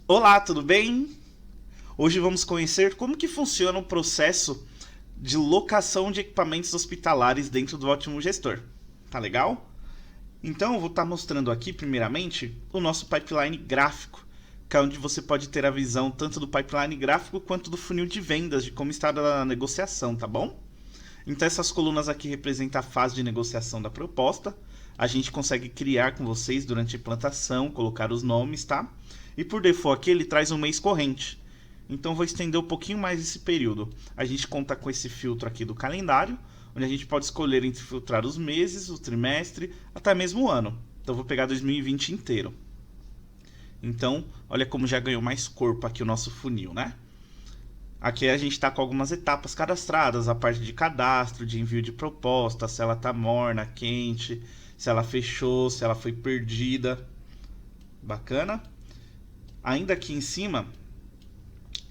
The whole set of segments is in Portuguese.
Olá, tudo bem? Hoje vamos conhecer como que funciona o processo de locação de equipamentos hospitalares dentro do Ótimo Gestor. Tá legal? Então eu vou estar mostrando aqui primeiramente o nosso pipeline gráfico, que é onde você pode ter a visão tanto do pipeline gráfico quanto do funil de vendas, de como está a negociação, tá bom? Então essas colunas aqui representam a fase de negociação da proposta. A gente consegue criar com vocês durante a implantação, colocar os nomes, tá? E por default aqui ele traz um mês corrente. Então vou estender um pouquinho mais esse período. A gente conta com esse filtro aqui do calendário, onde a gente pode escolher entre filtrar os meses, o trimestre, até mesmo o ano. Então vou pegar 2020 inteiro. Então, olha como já ganhou mais corpo aqui o nosso funil, né? Aqui a gente está com algumas etapas cadastradas, a parte de cadastro, de envio de proposta, se ela está morna, quente, se ela fechou, se ela foi perdida. Bacana? Ainda aqui em cima,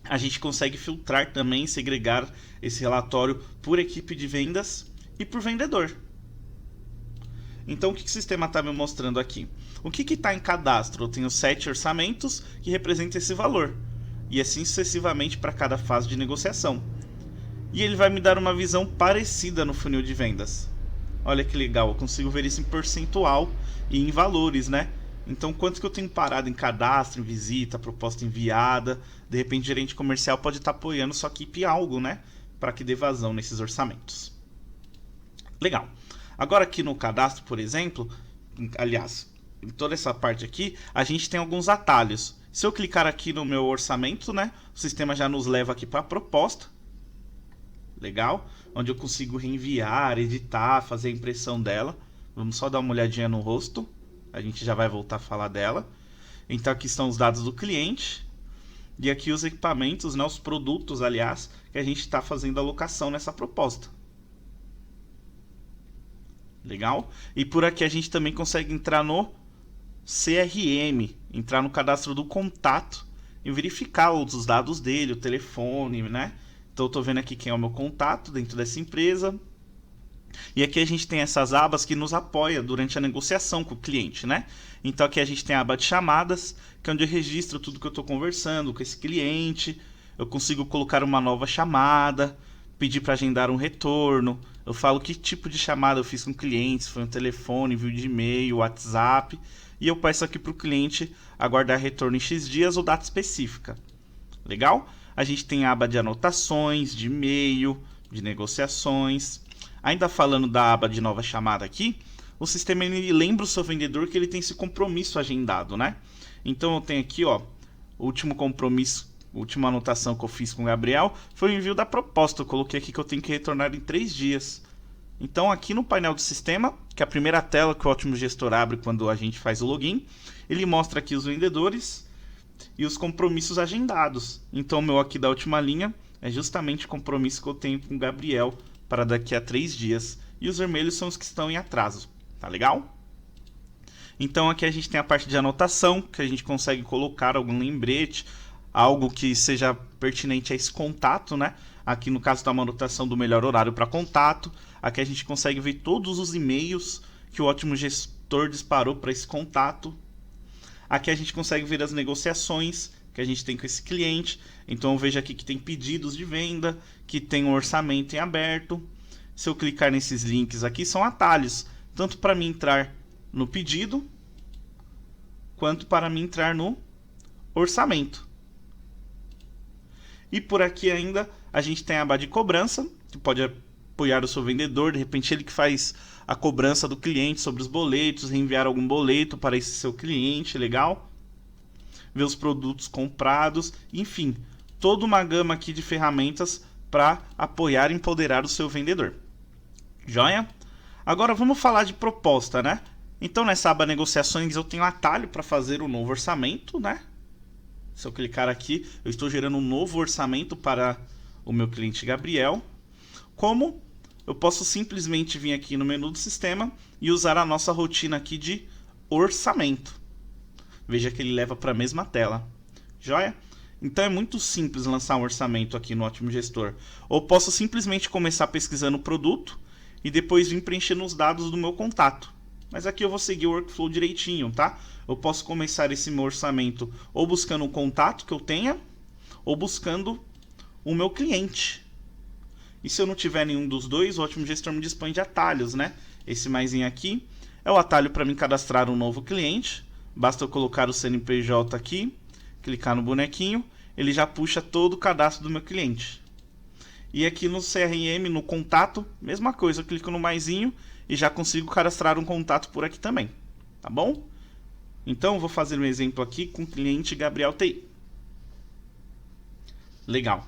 a gente consegue filtrar também, segregar esse relatório por equipe de vendas e por vendedor. Então o que o sistema está me mostrando aqui? O que está em cadastro? Eu tenho 7 orçamentos que representam esse valor. E assim sucessivamente para cada fase de negociação. E ele vai me dar uma visão parecida no funil de vendas. Olha que legal, eu consigo ver isso em percentual e em valores, né? Então, quanto que eu tenho parado em cadastro, em visita, proposta enviada. De repente, o gerente comercial pode estar apoiando sua equipe em algo, né? Para que dê vazão nesses orçamentos. Legal. Agora aqui no cadastro, por exemplo, aliás, em toda essa parte aqui, a gente tem alguns atalhos. Se eu clicar aqui no meu orçamento, né? O sistema já nos leva aqui para a proposta. Legal. Onde eu consigo reenviar, editar, fazer a impressão dela. Vamos só dar uma olhadinha no rosto. A gente já vai voltar a falar dela. Então aqui estão os dados do cliente. E aqui os equipamentos, né, os produtos, aliás, que a gente está fazendo a alocação nessa proposta. Legal? E por aqui a gente também consegue entrar no CRM, entrar no cadastro do contato e verificar os dados dele, o telefone, né? Então eu estou vendo aqui quem é o meu contato dentro dessa empresa. E aqui a gente tem essas abas que nos apoiam durante a negociação com o cliente, né? Então aqui a gente tem a aba de chamadas, que é onde eu registro tudo que eu estou conversando com esse cliente. Eu consigo colocar uma nova chamada, pedir para agendar um retorno. Eu falo que tipo de chamada eu fiz com o cliente, se foi um telefone, envio de e-mail, WhatsApp. E eu peço aqui para o cliente aguardar retorno em X dias ou data específica. Legal? A gente tem a aba de anotações, de e-mail, de negociações. Ainda falando da aba de nova chamada aqui, o sistema ele lembra o seu vendedor que ele tem esse compromisso agendado, né? Então eu tenho aqui, ó, o último compromisso, a última anotação que eu fiz com o Gabriel foi o envio da proposta. Eu coloquei aqui que eu tenho que retornar em 3 dias. Então aqui no painel do sistema, que é a primeira tela que o Ótimo Gestor abre quando a gente faz o login, ele mostra aqui os vendedores e os compromissos agendados. Então o meu aqui da última linha é justamente o compromisso que eu tenho com o Gabriel para daqui a 3 dias. E os vermelhos são os que estão em atraso. Tá legal? Então aqui a gente tem a parte de anotação, que a gente consegue colocar algum lembrete, algo que seja pertinente a esse contato, né? Aqui no caso da anotação do melhor horário para contato. Aqui a gente consegue ver todos os e-mails que o Ótimo Gestor disparou para esse contato. Aqui a gente consegue ver as negociações que a gente tem com esse cliente. Então eu vejo aqui que tem pedidos de venda, que tem um orçamento em aberto. Se eu clicar nesses links aqui, são atalhos, tanto para mim entrar no pedido, quanto para mim entrar no orçamento. E por aqui ainda a gente tem a aba de cobrança, que pode apoiar o seu vendedor, de repente ele que faz a cobrança do cliente sobre os boletos, reenviar algum boleto para esse seu cliente, legal? Ver os produtos comprados, enfim, toda uma gama aqui de ferramentas para apoiar e empoderar o seu vendedor. Joia? Agora vamos falar de proposta, né? Então nessa aba negociações eu tenho atalho para fazer um novo orçamento, né? Se eu clicar aqui, eu estou gerando um novo orçamento para o meu cliente Gabriel. Como eu posso simplesmente vir aqui no menu do sistema e usar a nossa rotina aqui de orçamento. Veja que ele leva para a mesma tela. Joia? Então é muito simples lançar um orçamento aqui no Ótimo Gestor. Ou posso simplesmente começar pesquisando o produto e depois vir preenchendo os dados do meu contato. Mas aqui eu vou seguir o workflow direitinho, tá? Eu posso começar esse meu orçamento ou buscando um contato que eu tenha, ou buscando o meu cliente. E se eu não tiver nenhum dos dois, o Ótimo Gestor me dispõe de atalhos, né? Esse maisinho aqui é o atalho para mim cadastrar um novo cliente. Basta eu colocar o CNPJ aqui, clicar no bonequinho, ele já puxa todo o cadastro do meu cliente. E aqui no CRM, no contato, mesma coisa, eu clico no maisinho e já consigo cadastrar um contato por aqui também, tá bom? Então, vou fazer um exemplo aqui com o cliente Gabriel TI. Legal.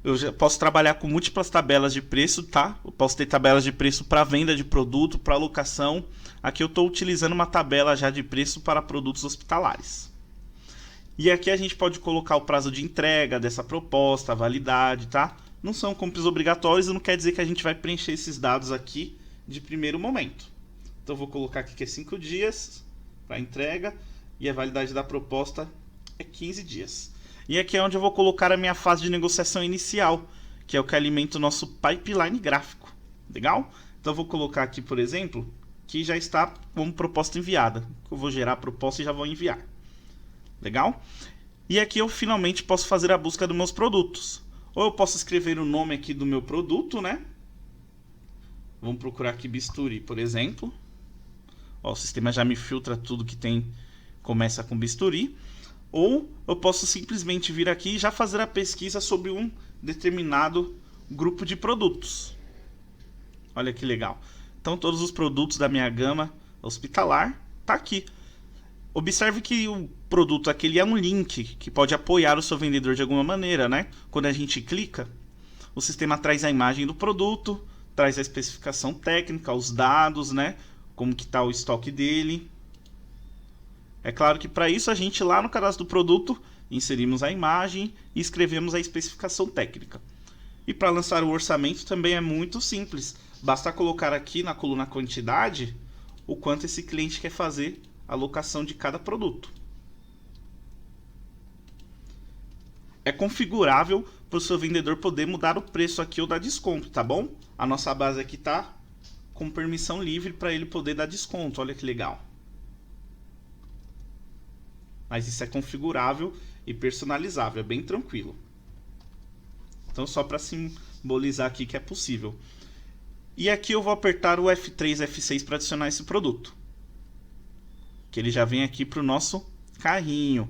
Eu já posso trabalhar com múltiplas tabelas de preço, tá? Eu posso ter tabelas de preço para venda de produto, para alocação. Aqui eu estou utilizando uma tabela já de preço para produtos hospitalares. E aqui a gente pode colocar o prazo de entrega dessa proposta, a validade, tá? Não são compras obrigatórias e não quer dizer que a gente vai preencher esses dados aqui de primeiro momento. Então eu vou colocar aqui que é 5 dias para entrega e a validade da proposta é 15 dias. E aqui é onde eu vou colocar a minha fase de negociação inicial, que é o que alimenta o nosso pipeline gráfico. Legal? Então eu vou colocar aqui, por exemplo, que já está como proposta enviada. Eu vou gerar a proposta e já vou enviar. Legal? E aqui eu finalmente posso fazer a busca dos meus produtos. Ou eu posso escrever o nome aqui do meu produto, né? Vamos procurar aqui bisturi, por exemplo. Ó, o sistema já me filtra tudo que tem, começa com bisturi. Ou eu posso simplesmente vir aqui e já fazer a pesquisa sobre um determinado grupo de produtos. Olha que legal. Então todos os produtos da minha gama hospitalar tá aqui. Observe que o produto aqui é um link que pode apoiar o seu vendedor de alguma maneira, né? Quando a gente clica, o sistema traz a imagem do produto, traz a especificação técnica, os dados, né? Como que está o estoque dele. É claro que para isso a gente lá no cadastro do produto inserimos a imagem e escrevemos a especificação técnica. E para lançar o orçamento também é muito simples. Basta colocar aqui na coluna quantidade o quanto esse cliente quer fazer a alocação de cada produto. É configurável para o seu vendedor poder mudar o preço aqui ou dar desconto, tá bom? A nossa base aqui está com permissão livre para ele poder dar desconto. Olha que legal. Mas isso é configurável e personalizável, é bem tranquilo. Então só para simbolizar aqui que é possível. E aqui eu vou apertar o F3, F6 para adicionar esse produto. Que ele já vem aqui para o nosso carrinho.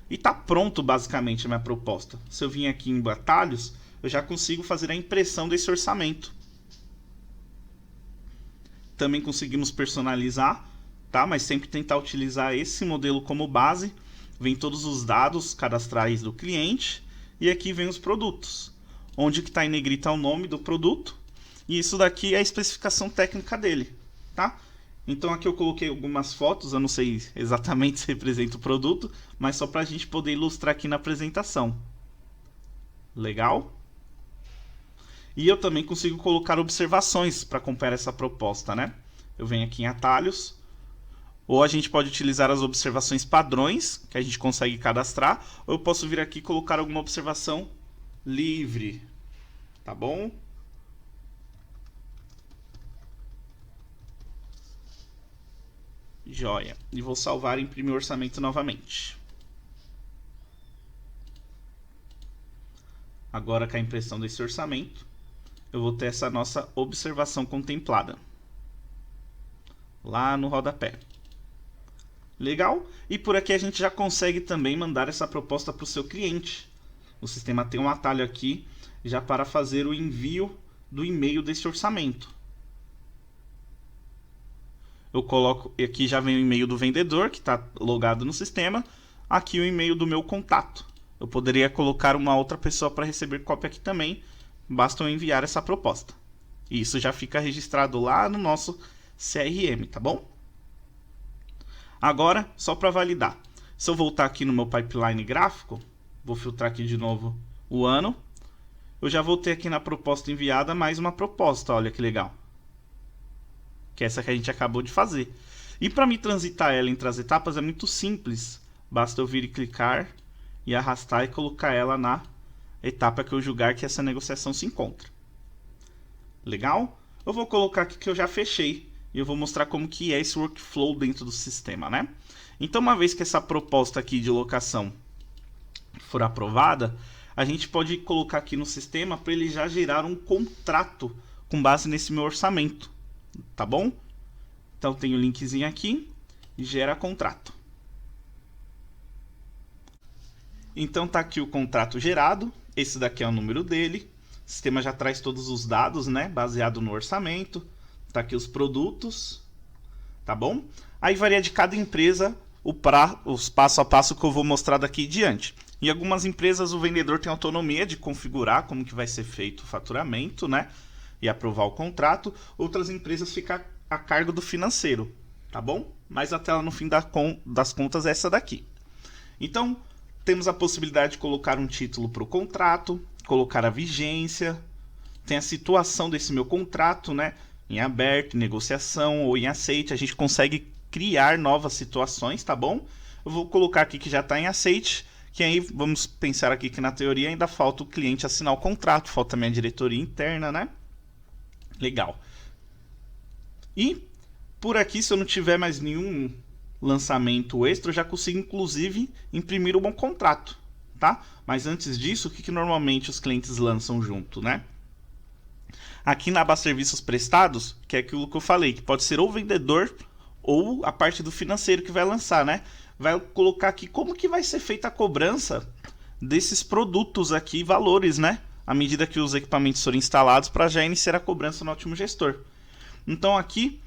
E está pronto basicamente a minha proposta. Se eu vim aqui em atalhos, eu já consigo fazer a impressão desse orçamento. Também conseguimos personalizar, tá? Mas sempre tentar utilizar esse modelo como base. Vem todos os dados cadastrais do cliente e aqui vem os produtos. Onde que está em negrita o nome do produto e isso daqui é a especificação técnica dele, tá? Então aqui eu coloquei algumas fotos, eu não sei exatamente se representa o produto, mas só para a gente poder ilustrar aqui na apresentação. Legal? E eu também consigo colocar observações para acompanhar essa proposta, né? Eu venho aqui em atalhos. Ou a gente pode utilizar as observações padrões, que a gente consegue cadastrar. Ou eu posso vir aqui e colocar alguma observação livre. Tá bom? Joia. E vou salvar e imprimir o orçamento novamente. Agora com a impressão desse orçamento, eu vou ter essa nossa observação contemplada. Lá no rodapé. Legal? E por aqui a gente já consegue também mandar essa proposta para o seu cliente. O sistema tem um atalho aqui já para fazer o envio do e-mail desse orçamento. Eu coloco aqui, já vem o e-mail do vendedor que está logado no sistema. Aqui o e-mail do meu contato. Eu poderia colocar uma outra pessoa para receber cópia aqui também. Basta eu enviar essa proposta. E isso já fica registrado lá no nosso CRM, tá bom? Agora, só para validar. Se eu voltar aqui no meu pipeline gráfico, vou filtrar aqui de novo o ano. Eu já vou ter aqui na proposta enviada mais uma proposta, olha que legal. Que é essa que a gente acabou de fazer. E para me transitar ela entre as etapas é muito simples. Basta eu vir e clicar e arrastar e colocar ela na etapa que eu julgar que essa negociação se encontra. Legal? eu vou colocar aqui que eu já fechei e eu vou mostrar como que é esse workflow dentro do sistema, né? Então, uma vez que essa proposta aqui de locação for aprovada, a gente pode colocar aqui no sistema para ele já gerar um contrato com base nesse meu orçamento, tá bom? Então, tem o linkzinho aqui e gera contrato. Então, tá aqui o contrato gerado, esse daqui é o número dele, o sistema já traz todos os dados, né, baseado no orçamento, tá aqui os produtos, tá bom? Aí varia de cada empresa os passo a passo que eu vou mostrar daqui em diante. Em algumas empresas o vendedor tem autonomia de configurar como que vai ser feito o faturamento, né, e aprovar o contrato. Outras empresas ficam a cargo do financeiro, tá bom? Mas a tela no fim das contas é essa daqui. Então, temos a possibilidade de colocar um título para o contrato, colocar a vigência, tem a situação desse meu contrato, né? Em aberto, em negociação ou em aceite. A gente consegue criar novas situações, tá bom? Eu vou colocar aqui que já está em aceite, que aí vamos pensar aqui que na teoria ainda falta o cliente assinar o contrato, falta a minha diretoria interna, né? Legal. E por aqui, se eu não tiver mais nenhum lançamento extra, eu já consigo inclusive imprimir um bom contrato, tá? Mas antes disso, o que normalmente os clientes lançam junto, né? Aqui na aba serviços prestados, que é aquilo que eu falei, que pode ser ou o vendedor ou a parte do financeiro que vai lançar, né? Vai colocar aqui como que vai ser feita a cobrança desses produtos aqui, valores, né? À medida que os equipamentos forem instalados, para já iniciar a cobrança no Ótimo Gestor. Então aqui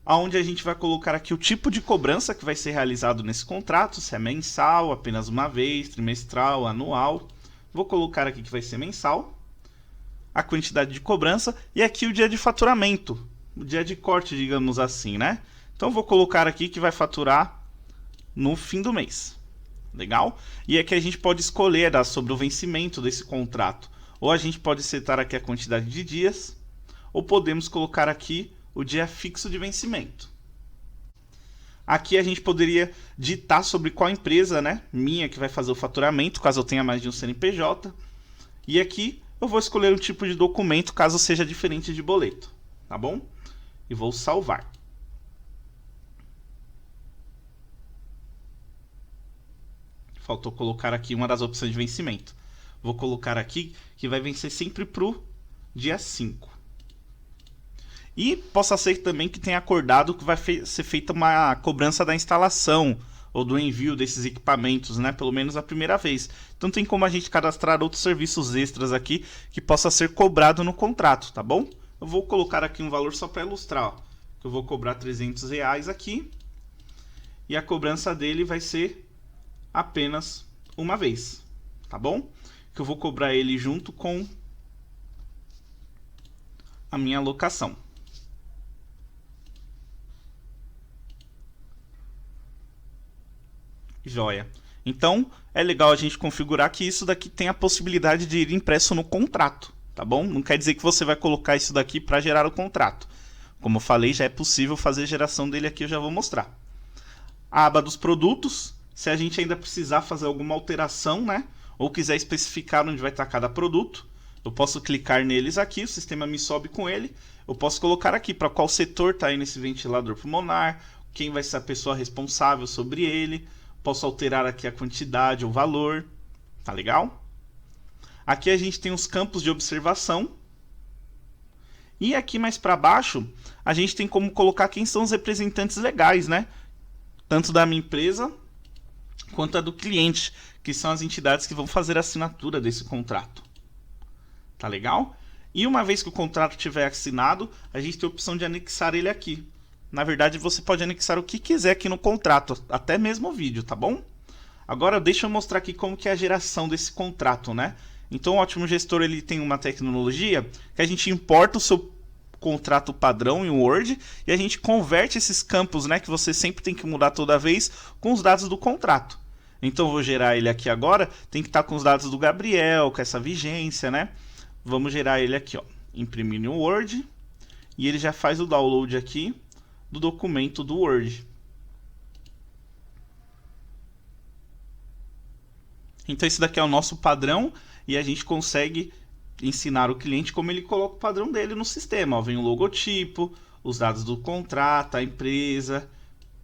onde a gente vai colocar aqui o tipo de cobrança que vai ser realizado nesse contrato, se é mensal, apenas uma vez, trimestral, anual. Vou colocar aqui que vai ser mensal, a quantidade de cobrança e aqui o dia de faturamento, o dia de corte, digamos assim, né? Então vou colocar aqui que vai faturar no fim do mês. Legal? E aqui a gente pode escolher sobre o vencimento desse contrato. Ou a gente pode setar aqui a quantidade de dias, ou podemos colocar aqui o dia fixo de vencimento. Aqui a gente poderia ditar sobre qual empresa, né, minha que vai fazer o faturamento, caso eu tenha mais de um CNPJ. E aqui eu vou escolher um tipo de documento, caso seja diferente de boleto, tá bom? E vou salvar. Faltou colocar aqui uma das opções de vencimento. Vou colocar aqui que vai vencer sempre para o dia 5. E possa ser também que tenha acordado que vai ser feita uma cobrança da instalação ou do envio desses equipamentos, né? Pelo menos a primeira vez. Então tem como a gente cadastrar outros serviços extras aqui que possa ser cobrado no contrato, tá bom? Eu vou colocar aqui um valor só para ilustrar, ó. Eu vou cobrar R$300 aqui e a cobrança dele vai ser apenas uma vez, tá bom? Que eu vou cobrar ele junto com a minha locação. Joia. Então, é legal a gente configurar que isso daqui tem a possibilidade de ir impresso no contrato, tá bom? Não quer dizer que você vai colocar isso daqui para gerar o contrato. Como eu falei, já é possível fazer a geração dele aqui, eu já vou mostrar. A aba dos produtos, se a gente ainda precisar fazer alguma alteração, né? Ou quiser especificar onde vai estar cada produto, eu posso clicar neles aqui, o sistema me sobe com ele. Eu posso colocar aqui para qual setor está aí nesse ventilador pulmonar, quem vai ser a pessoa responsável sobre ele. Posso alterar aqui a quantidade, o valor, tá legal? Aqui a gente tem os campos de observação. E aqui mais para baixo, a gente tem como colocar quem são os representantes legais, né? Tanto da minha empresa, quanto a do cliente, que são as entidades que vão fazer a assinatura desse contrato. Tá legal? E uma vez que o contrato estiver assinado, a gente tem a opção de anexar ele aqui. Na verdade, você pode anexar o que quiser aqui no contrato, até mesmo o vídeo, tá bom? Agora, deixa eu mostrar aqui como que é a geração desse contrato, né? Então, o Ótimo Gestor ele tem uma tecnologia que a gente importa o seu contrato padrão em Word e a gente converte esses campos, né, que você sempre tem que mudar toda vez, com os dados do contrato. Então, eu vou gerar ele aqui agora, tem que estar com os dados do Gabriel, com essa vigência, né? Vamos gerar ele aqui, ó, imprimir no Word, e ele já faz o download aqui do documento do Word. Então esse daqui é o nosso padrão e a gente consegue ensinar o cliente como ele coloca o padrão dele no sistema. Ó, vem o logotipo, os dados do contrato, a empresa,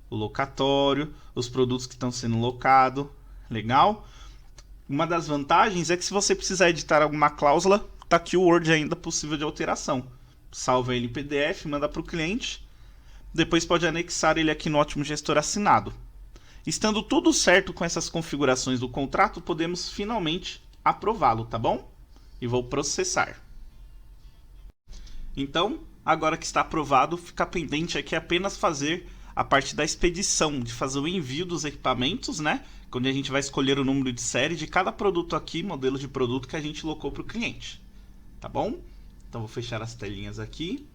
o locatório, os produtos que estão sendo locados. Legal? Uma das vantagens é que se você precisar editar alguma cláusula, tá aqui o Word ainda possível de alteração. Salva ele em PDF, manda para o cliente. Depois pode anexar ele aqui no Ótimo Gestor assinado. Estando tudo certo com essas configurações do contrato, podemos finalmente aprová-lo, tá bom? E vou processar. Então, agora que está aprovado, fica pendente aqui apenas fazer a parte da expedição, de fazer o envio dos equipamentos, né? Onde a gente vai escolher o número de série de cada produto aqui, modelo de produto que a gente locou para o cliente. Tá bom? Então vou fechar as telinhas aqui.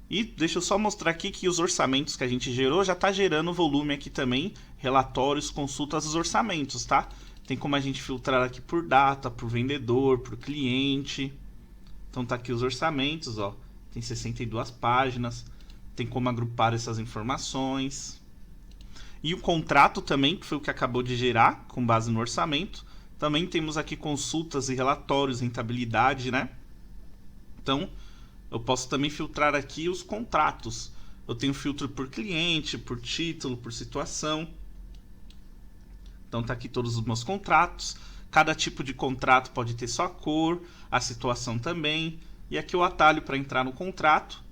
E deixa eu só mostrar aqui que os orçamentos que a gente gerou já está gerando volume aqui também, relatórios, consultas dos orçamentos, tá? Tem como a gente filtrar aqui por data, por vendedor, por cliente. Então tá aqui os orçamentos, ó. Tem 62 páginas. Tem como agrupar essas informações. E o contrato também, que foi o que acabou de gerar, com base no orçamento. Também temos aqui consultas e relatórios, rentabilidade, né? Então, eu posso também filtrar aqui os contratos. Eu tenho filtro por cliente, por título, por situação. Então tá aqui todos os meus contratos. Cada tipo de contrato pode ter sua cor, a situação também. E aqui o atalho para entrar no contrato,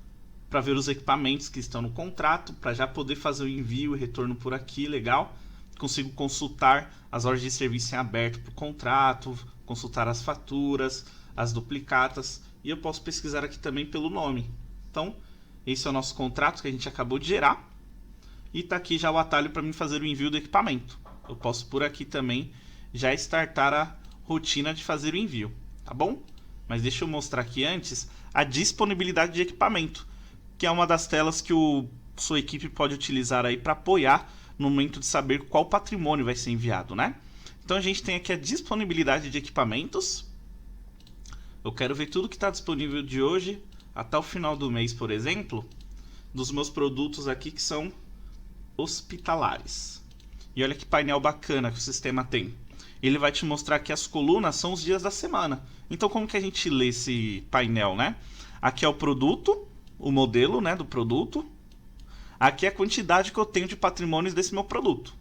para ver os equipamentos que estão no contrato, para já poder fazer o envio e retorno por aqui, legal. Consigo consultar as ordens de serviço em aberto para o contrato, consultar as faturas, as duplicatas, e eu posso pesquisar aqui também pelo nome. Então, esse é o nosso contrato que a gente acabou de gerar, e está aqui já o atalho para mim fazer o envio do equipamento. Eu posso por aqui também já startar a rotina de fazer o envio, tá bom? Mas deixa eu mostrar aqui antes a disponibilidade de equipamento, que é uma das telas que sua equipe pode utilizar aí para apoiar no momento de saber qual patrimônio vai ser enviado, né? Então a gente tem aqui a disponibilidade de equipamentos. Eu quero ver tudo que está disponível de hoje até o final do mês, por exemplo, dos meus produtos aqui que são hospitalares. E olha que painel bacana que o sistema tem. Ele vai te mostrar que as colunas são os dias da semana. Então como que a gente lê esse painel, né? Aqui é o produto, o modelo, né, do produto. Aqui é a quantidade que eu tenho de patrimônios desse meu produto.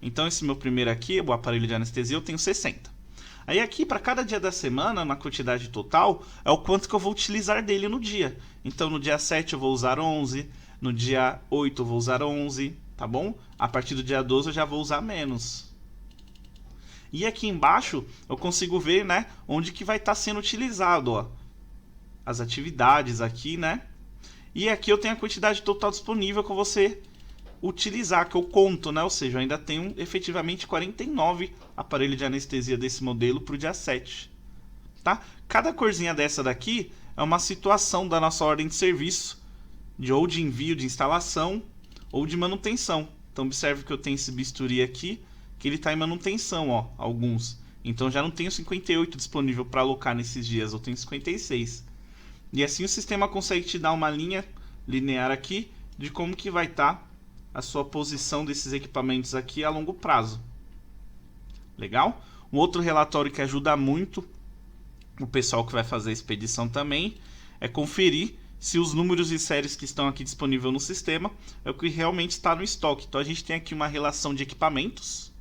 Então esse meu primeiro aqui, o aparelho de anestesia, eu tenho 60. Aí aqui, para cada dia da semana, na quantidade total, é o quanto que eu vou utilizar dele no dia. Então no dia 7 eu vou usar 11, no dia 8 eu vou usar 11, tá bom? A partir do dia 12 eu já vou usar menos. E aqui embaixo eu consigo ver, né, onde que vai estar sendo utilizado, ó. As atividades aqui, né? E aqui eu tenho a quantidade total disponível que você utilizar, que eu conto, né? Ou seja, eu ainda tenho efetivamente 49 aparelhos de anestesia desse modelo para o dia 7. Tá? Cada corzinha dessa daqui é uma situação da nossa ordem de serviço, ou de envio de instalação, ou de manutenção. Então observe que eu tenho esse bisturi aqui, que ele está em manutenção, ó, alguns. Então já não tenho 58 disponível para alocar nesses dias, eu tenho 56. E assim o sistema consegue te dar uma linha linear aqui de como que vai estar a sua posição desses equipamentos aqui a longo prazo. Legal? Um outro relatório que ajuda muito o pessoal que vai fazer a expedição também é conferir se os números e séries que estão aqui disponíveis no sistema é o que realmente está no estoque. Então a gente tem aqui uma relação de equipamentos.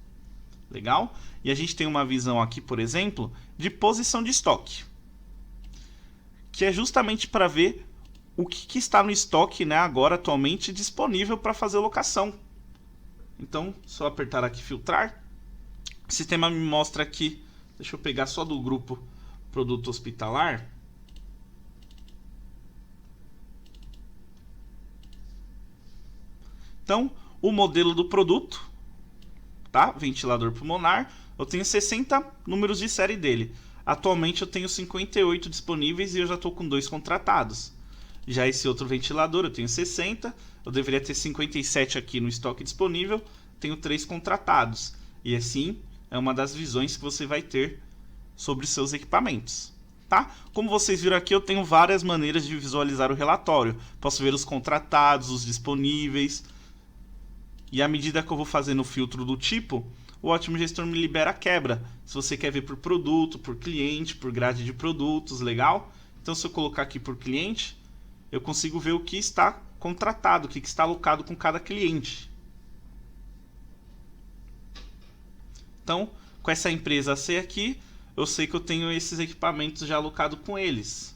Legal? E a gente tem uma visão aqui, por exemplo, de posição de estoque, que é justamente para ver o que está no estoque, né, agora atualmente disponível para fazer locação. Então, só apertar aqui filtrar. O sistema me mostra aqui, deixa eu pegar só do grupo produto hospitalar. Então, o modelo do produto, tá? Ventilador pulmonar, eu tenho 60 números de série dele. Atualmente eu tenho 58 disponíveis e eu já estou com 2 contratados. Já esse outro ventilador eu tenho 60, eu deveria ter 57 aqui no estoque disponível, tenho 3 contratados. E assim é uma das visões que você vai ter sobre seus equipamentos. Tá? Como vocês viram aqui, eu tenho várias maneiras de visualizar o relatório. Posso ver os contratados, os disponíveis. E à medida que eu vou fazendo o filtro do tipo, o Ótimo Gestor me libera a quebra. Se você quer ver por produto, por cliente, por grade de produtos, legal? Então, se eu colocar aqui por cliente, eu consigo ver o que está contratado, o que está alocado com cada cliente. Então, com essa empresa C aqui, eu sei que eu tenho esses equipamentos já alocados com eles.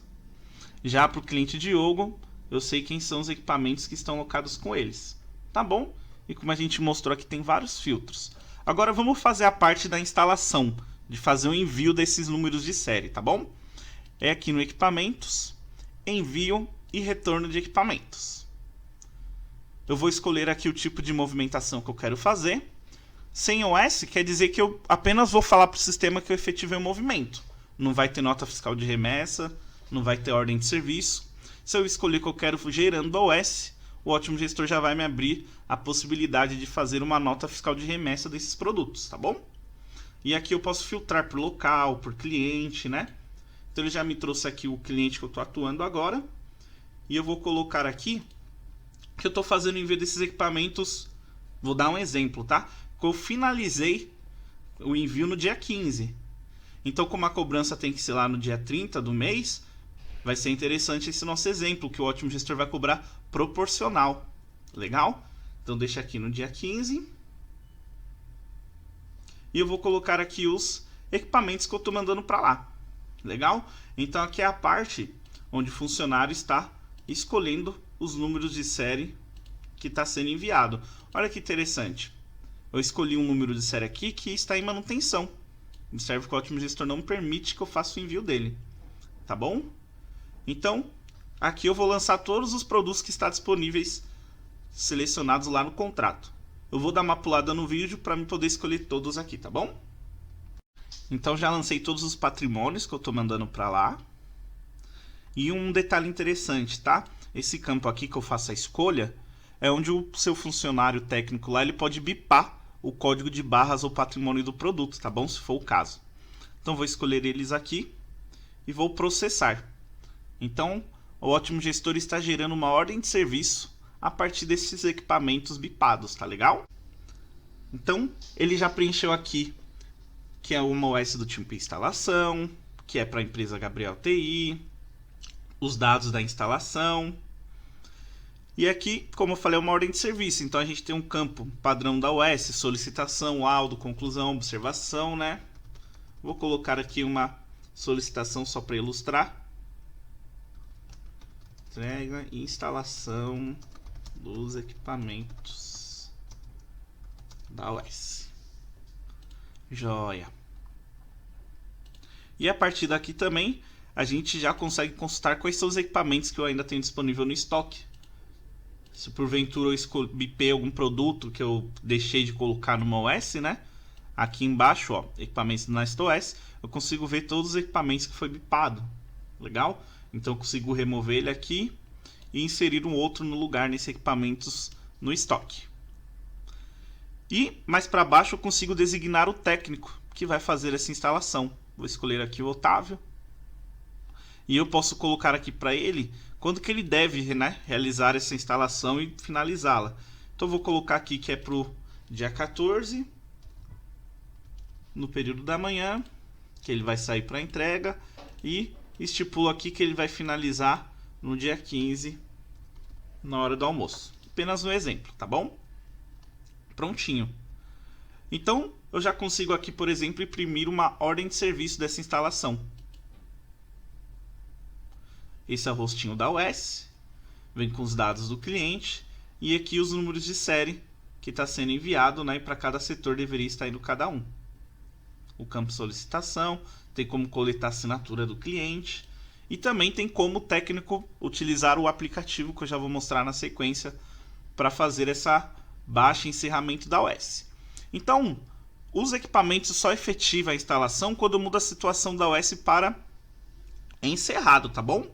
Já para o cliente Diogo, eu sei quem são os equipamentos que estão alocados com eles. Tá bom? E como a gente mostrou aqui, tem vários filtros. Agora vamos fazer a parte da instalação, de fazer o envio desses números de série, tá bom? É aqui no Equipamentos, Envio e Retorno de Equipamentos. Eu vou escolher aqui o tipo de movimentação que eu quero fazer. Sem OS quer dizer que eu apenas vou falar para o sistema que eu efetivei o movimento. Não vai ter nota fiscal de remessa, não vai ter ordem de serviço. Se eu escolher que eu quero gerando OS, o Ótimo Gestor já vai me abrir a possibilidade de fazer uma nota fiscal de remessa desses produtos, tá bom? E aqui eu posso filtrar por local, por cliente, né? Então ele já me trouxe aqui o cliente que eu estou atuando agora. E eu vou colocar aqui que eu estou fazendo o envio desses equipamentos. Vou dar um exemplo, tá? Eu finalizei o envio no dia 15. Então, como a cobrança tem que ser lá no dia 30 do mês, vai ser interessante esse nosso exemplo, que o Ótimo Gestor vai cobrar proporcional. Legal? Então, deixa aqui no dia 15. E eu vou colocar aqui os equipamentos que eu estou mandando para lá. Legal? Então, aqui é a parte onde o funcionário está escolhendo os números de série que está sendo enviado. Olha que interessante. Eu escolhi um número de série aqui que está em manutenção. Observe que o Ótimo Gestor não permite que eu faça o envio dele. Tá bom? Então, aqui eu vou lançar todos os produtos que estão disponíveis, selecionados lá no contrato. Eu vou dar uma pulada no vídeo para me poder escolher todos aqui, tá bom? Então, já lancei todos os patrimônios que eu estou mandando para lá. E um detalhe interessante, tá? Esse campo aqui que eu faço a escolha é onde o seu funcionário técnico lá ele pode bipar o código de barras ou patrimônio do produto, tá bom? Se for o caso. Então, vou escolher eles aqui e vou processar. Então, o Ótimo Gestor está gerando uma ordem de serviço a partir desses equipamentos bipados, tá legal? Então, ele já preencheu aqui que é uma OS do tipo instalação, que é para a empresa Gabriel TI, os dados da instalação. E aqui, como eu falei, é uma ordem de serviço. Então a gente tem um campo padrão da OS, solicitação, laudo, conclusão, observação, né? Vou colocar aqui uma solicitação só para ilustrar. Entrega e instalação dos equipamentos da OS. Joia. E a partir daqui também a gente já consegue consultar quais são os equipamentos que eu ainda tenho disponível no estoque. Se porventura eu bipei algum produto que eu deixei de colocar numa OS, né? Aqui embaixo, ó, equipamentos do NestOS, eu consigo ver todos os equipamentos que foi bipado. Legal? Então eu consigo remover ele aqui e inserir um outro no lugar nesses equipamentos no estoque. E mais para baixo eu consigo designar o técnico que vai fazer essa instalação. Vou escolher aqui o Otávio. E eu posso colocar aqui para ele quando que ele deve, né, realizar essa instalação e finalizá-la. Então eu vou colocar aqui que é para o dia 14, no período da manhã, que ele vai sair para entrega. E estipulo aqui que ele vai finalizar no dia 15, na hora do almoço. Apenas um exemplo, tá bom? Prontinho. Então, eu já consigo aqui, por exemplo, imprimir uma ordem de serviço dessa instalação. Esse é o rostinho da OS, vem com os dados do cliente e aqui os números de série que está sendo enviado, né, e para cada setor deveria estar indo cada um. O campo solicitação, tem como coletar a assinatura do cliente e também tem como o técnico utilizar o aplicativo que eu já vou mostrar na sequência para fazer essa baixa e encerramento da OS. Então, os equipamentos só efetiva a instalação quando muda a situação da OS para encerrado, tá bom?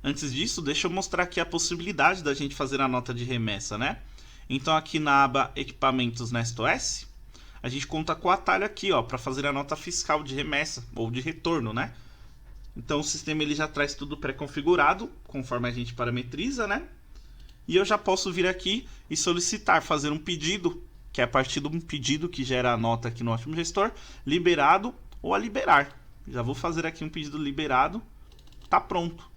Antes disso, deixa eu mostrar aqui a possibilidade da gente fazer a nota de remessa, né? Então aqui na aba Equipamentos NestOS, a gente conta com o atalho aqui, ó, para fazer a nota fiscal de remessa ou de retorno, né? Então o sistema ele já traz tudo pré-configurado, conforme a gente parametriza, né? E eu já posso vir aqui e solicitar, fazer um pedido que é a partir de um pedido que gera a nota aqui no Ótimo Gestor, liberado ou a liberar. Já vou fazer aqui um pedido liberado, tá pronto.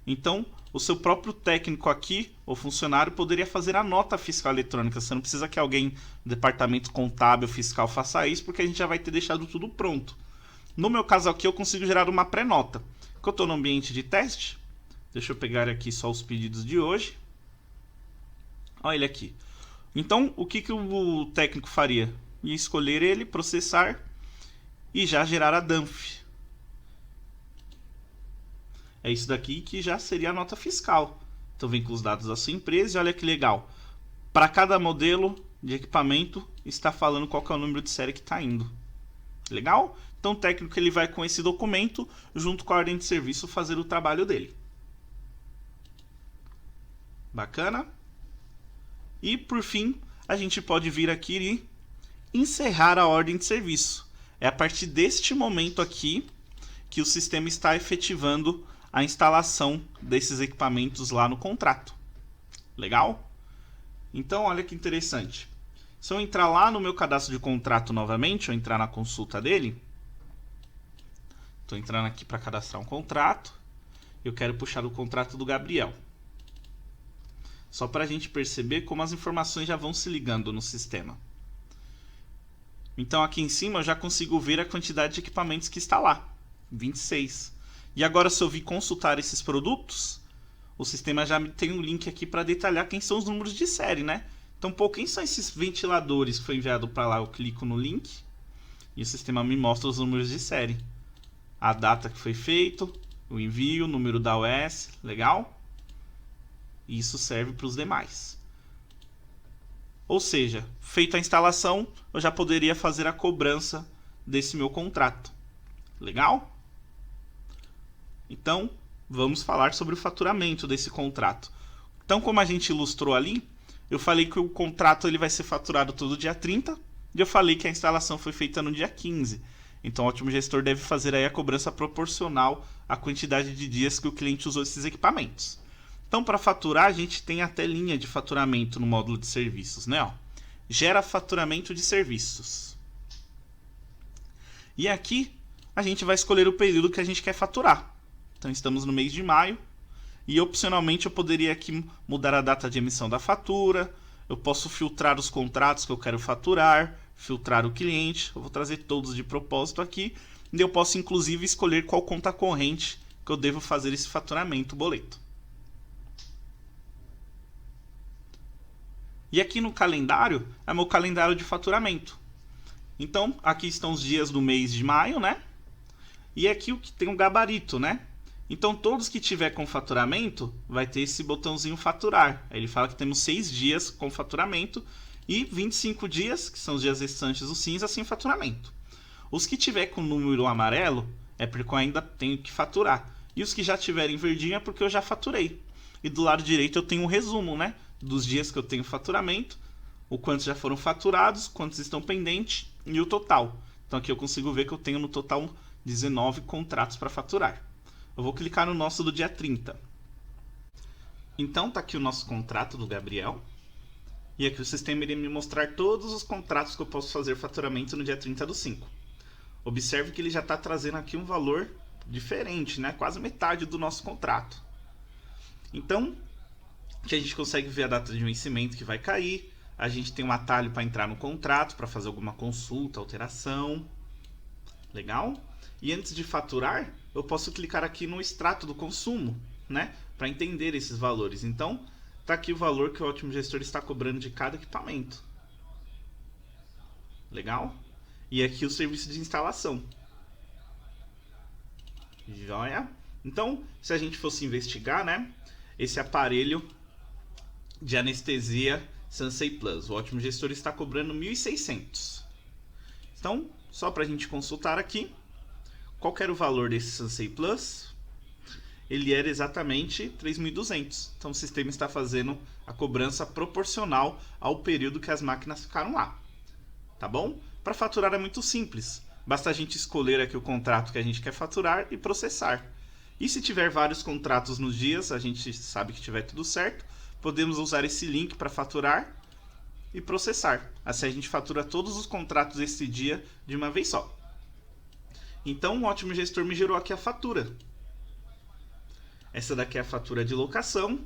Então, o seu próprio técnico aqui, ou funcionário, poderia fazer a nota fiscal eletrônica. Você não precisa que alguém do departamento contábil fiscal faça isso, porque a gente já vai ter deixado tudo pronto. No meu caso aqui, eu consigo gerar uma pré-nota. Eu estou no ambiente de teste. Deixa eu pegar aqui só os pedidos de hoje. Olha ele aqui. Então, o que o técnico faria? Ia escolher ele, processar e já gerar a DANF. É isso daqui que já seria a nota fiscal. Então vem com os dados da sua empresa e olha que legal. Para cada modelo de equipamento está falando qual que é o número de série que está indo. Legal? Então o técnico ele vai com esse documento junto com a ordem de serviço fazer o trabalho dele. Bacana? E por fim, a gente pode vir aqui e encerrar a ordem de serviço. É a partir deste momento aqui que o sistema está efetivando a instalação desses equipamentos lá no contrato. Legal? Então, olha que interessante. Se eu entrar lá no meu cadastro de contrato novamente, eu entrar na consulta dele, estou entrando aqui para cadastrar um contrato, eu quero puxar o contrato do Gabriel. Só para a gente perceber como as informações já vão se ligando no sistema. Então aqui em cima eu já consigo ver a quantidade de equipamentos que está lá, 26. E agora se eu vir consultar esses produtos, o sistema já tem um link aqui para detalhar quem são os números de série, né? Então, pô, quem são esses ventiladores que foi enviado para lá? Eu clico no link e o sistema me mostra os números de série. A data que foi feito, o envio, o número da OS, legal? E isso serve para os demais. Ou seja, feita a instalação, eu já poderia fazer a cobrança desse meu contrato. Legal? Então, vamos falar sobre o faturamento desse contrato. Então, como a gente ilustrou ali, eu falei que o contrato ele vai ser faturado todo dia 30 e eu falei que a instalação foi feita no dia 15. Então, o Ótimo Gestor deve fazer aí a cobrança proporcional à quantidade de dias que o cliente usou esses equipamentos. Então, para faturar, a gente tem a telinha de faturamento no módulo de serviços, né? Ó, gera faturamento de serviços. E aqui, a gente vai escolher o período que a gente quer faturar. Então, estamos no mês de maio. E, opcionalmente, eu poderia aqui mudar a data de emissão da fatura. Eu posso filtrar os contratos que eu quero faturar, filtrar o cliente. Eu vou trazer todos de propósito aqui. E eu posso, inclusive, escolher qual conta corrente que eu devo fazer esse faturamento, boleto. E aqui no calendário, é meu calendário de faturamento. Então, aqui estão os dias do mês de maio, né? E aqui o que tem um gabarito, né? Então, todos que tiver com faturamento, vai ter esse botãozinho faturar. Aí ele fala que temos 6 dias com faturamento e 25 dias, que são os dias restantes do cinza, sem faturamento. Os que tiver com número amarelo, é porque eu ainda tenho que faturar. E os que já tiverem verdinho é porque eu já faturei. E do lado direito eu tenho um resumo, né? Dos dias que eu tenho faturamento, o quantos já foram faturados, quantos estão pendentes e o total. Então aqui eu consigo ver que eu tenho no total 19 contratos para faturar. Eu vou clicar no nosso do dia 30. Então tá aqui o nosso contrato do Gabriel. E aqui o sistema iria me mostrar todos os contratos que eu posso fazer faturamento no dia 30/5. Observe que ele já está trazendo aqui um valor diferente, né? Quase metade do nosso contrato. Então, que a gente consegue ver a data de vencimento que vai cair. A gente tem um atalho para entrar no contrato, para fazer alguma consulta, alteração. Legal? E antes de faturar, eu posso clicar aqui no extrato do consumo, né? Para entender esses valores. Então, tá aqui o valor que o Ótimo Gestor está cobrando de cada equipamento. Legal? E aqui o serviço de instalação. Joia? Então, se a gente fosse investigar, né? Esse aparelho de anestesia Sensei Plus. O Ótimo Gestor está cobrando 1.600. Então, só para a gente consultar aqui, qual que era o valor desse Sensei Plus? Ele era exatamente 3.200. Então, o sistema está fazendo a cobrança proporcional ao período que as máquinas ficaram lá. Tá bom? Para faturar é muito simples. Basta a gente escolher aqui o contrato que a gente quer faturar e processar. E se tiver vários contratos nos dias, a gente sabe que tiver tudo certo, podemos usar esse link para faturar e processar. Assim a gente fatura todos os contratos desse dia de uma vez só. Então o Ótimo Gestor me gerou aqui a fatura. Essa daqui é a fatura de locação.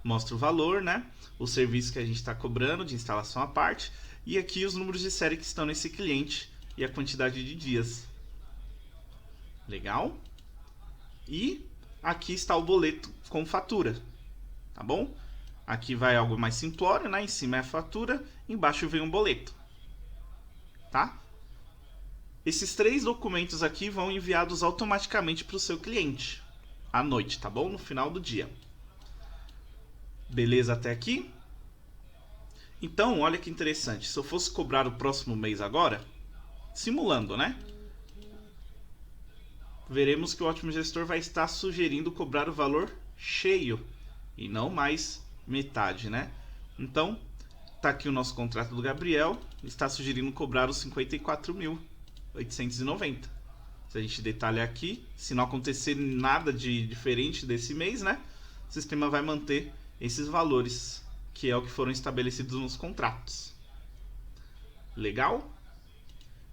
Mostra o valor, né? O serviço que a gente está cobrando de instalação à parte. E aqui os números de série que estão nesse cliente e a quantidade de dias. Legal? E aqui está o boleto com fatura. Tá bom? Aqui vai algo mais simplório, né? Em cima é a fatura, embaixo vem um boleto. Tá? Esses 3 documentos aqui vão enviados automaticamente para o seu cliente. À noite, tá bom? No final do dia. Beleza até aqui? Então, olha que interessante. Se eu fosse cobrar o próximo mês agora, simulando, né? Veremos que o Ótimo Gestor vai estar sugerindo cobrar o valor cheio e não mais metade, né? Então, tá aqui o nosso contrato do Gabriel, está sugerindo cobrar os 54.890. Se a gente detalhar aqui, se não acontecer nada de diferente desse mês, né? O sistema vai manter esses valores, que é o que foram estabelecidos nos contratos. Legal?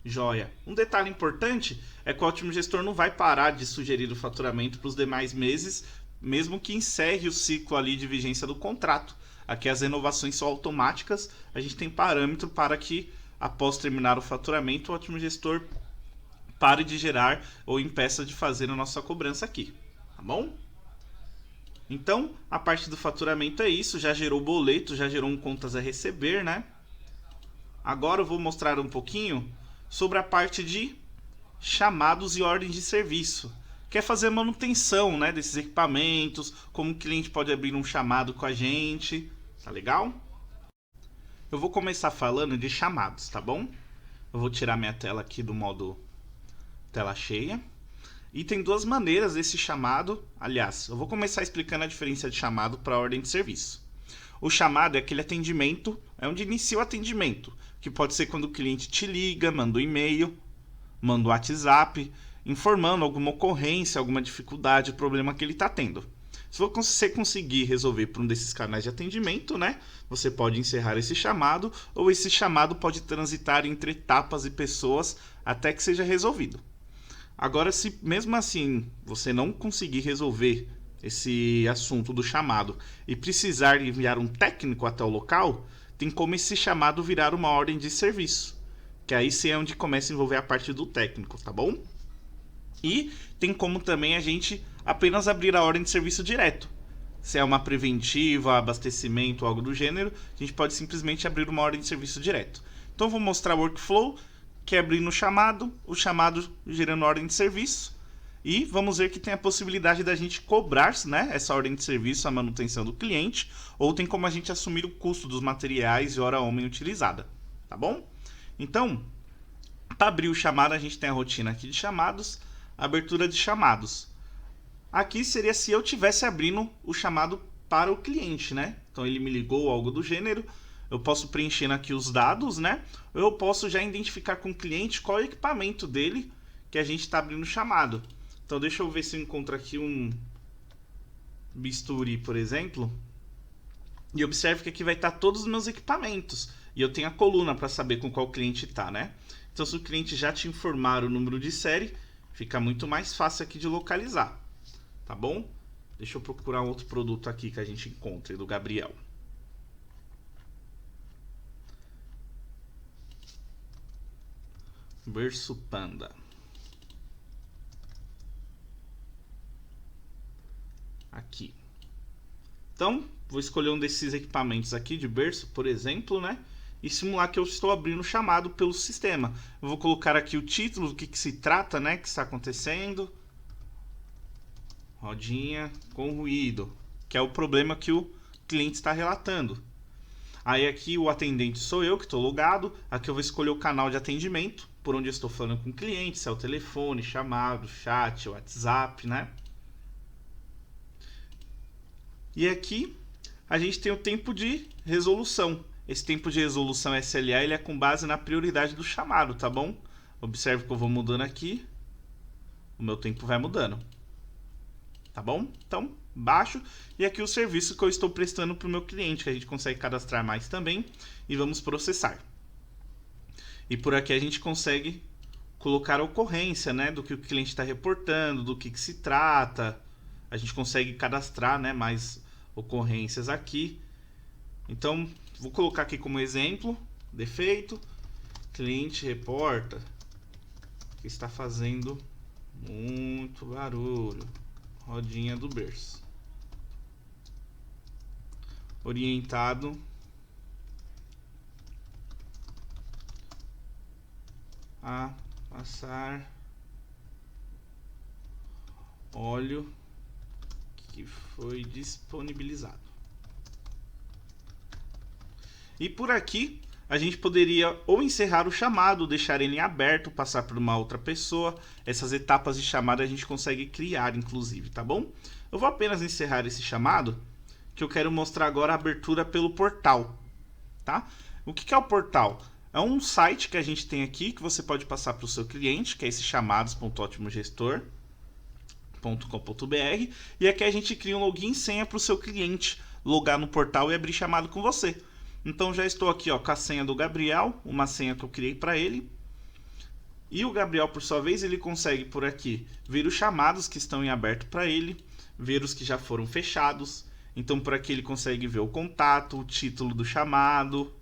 Joia. Um detalhe importante é que o Ótimo Gestor não vai parar de sugerir o faturamento para os demais meses, mesmo que encerre o ciclo ali de vigência do contrato. Aqui as renovações são automáticas, a gente tem parâmetro para que, após terminar o faturamento, o Ótimo Gestor pare de gerar ou impeça de fazer a nossa cobrança aqui. Tá bom? Então, a parte do faturamento é isso, já gerou o boleto, já gerou um contas a receber, né? Agora eu vou mostrar um pouquinho sobre a parte de chamados e ordens de serviço. Quer fazer manutenção, né, desses equipamentos, como o cliente pode abrir um chamado com a gente, tá legal? Eu vou começar falando de chamados, tá bom? Eu vou tirar minha tela aqui do modo tela cheia. E tem 2 maneiras desse chamado. Aliás, eu vou começar explicando a diferença de chamado para ordem de serviço. O chamado é aquele atendimento, é onde inicia o atendimento, que pode ser quando o cliente te liga, manda um e-mail, manda um WhatsApp, informando alguma ocorrência, alguma dificuldade, problema que ele está tendo. Se você conseguir resolver por um desses canais de atendimento, né, você pode encerrar esse chamado, ou esse chamado pode transitar entre etapas e pessoas até que seja resolvido. Agora, se mesmo assim você não conseguir resolver esse assunto do chamado e precisar enviar um técnico até o local, tem como esse chamado virar uma ordem de serviço, que aí sim é onde começa a envolver a parte do técnico, tá bom? E tem como também a gente apenas abrir a ordem de serviço direto. Se é uma preventiva, abastecimento ou algo do gênero, a gente pode simplesmente abrir uma ordem de serviço direto. Então vou mostrar o workflow, que é abrir o chamado gerando ordem de serviço. E vamos ver que tem a possibilidade da gente cobrar, né, essa ordem de serviço, a manutenção do cliente, ou tem como a gente assumir o custo dos materiais e hora homem utilizada, tá bom? Então, para abrir o chamado, a gente tem a rotina aqui de chamados, abertura de chamados. Aqui seria se eu estivesse abrindo o chamado para o cliente, né? Então ele me ligou, algo do gênero, eu posso preenchendo aqui os dados, né? Ou eu posso já identificar com o cliente qual é o equipamento dele que a gente está abrindo o chamado. Então deixa eu ver se eu encontro aqui um bisturi, por exemplo. E observe que aqui vai estar todos os meus equipamentos. E eu tenho a coluna para saber com qual cliente está, né? Então se o cliente já te informar o número de série, fica muito mais fácil aqui de localizar. Tá bom? Deixa eu procurar um outro produto aqui que a gente encontre do Gabriel. Berço Panda. Aqui. Então, vou escolher um desses equipamentos aqui de berço, por exemplo, né? E simular que eu estou abrindo o chamado pelo sistema. Eu vou colocar aqui o título, do que se trata, né? Que está acontecendo. Rodinha com ruído, que é o problema que o cliente está relatando. Aí aqui o atendente sou eu, que estou logado. Aqui eu vou escolher o canal de atendimento, por onde eu estou falando com o cliente, se é o telefone, chamado, chat, WhatsApp, né? E aqui a gente tem o tempo de resolução. Esse tempo de resolução SLA ele é com base na prioridade do chamado, tá bom? Observe que eu vou mudando aqui, o meu tempo vai mudando. Tá bom? Então, baixo. E aqui o serviço que eu estou prestando para o meu cliente, que a gente consegue cadastrar mais também. E vamos processar. E por aqui a gente consegue colocar a ocorrência, né, do que o cliente está reportando, do que se trata. A gente consegue cadastrar, né, mais ocorrências aqui. Então, vou colocar aqui como exemplo, defeito, cliente reporta que está fazendo muito barulho, rodinha do berço. Orientado a passar óleo que foi disponibilizado. E por aqui a gente poderia ou encerrar o chamado, deixar ele em aberto, passar por uma outra pessoa. Essas etapas de chamada a gente consegue criar, inclusive, tá bom? Eu vou apenas encerrar esse chamado, que eu quero mostrar agora a abertura pelo portal, tá? O que é o portal? É um site que a gente tem aqui, que você pode passar para o seu cliente, que é esse chamados.otimogestor.com.br, e aqui a gente cria um login e senha para o seu cliente logar no portal e abrir chamado com você. Então já estou aqui, ó, com a senha do Gabriel, uma senha que eu criei para ele. E o Gabriel, por sua vez, ele consegue por aqui ver os chamados que estão em aberto para ele, ver os que já foram fechados. Então por aqui ele consegue ver o contato, o título do chamado,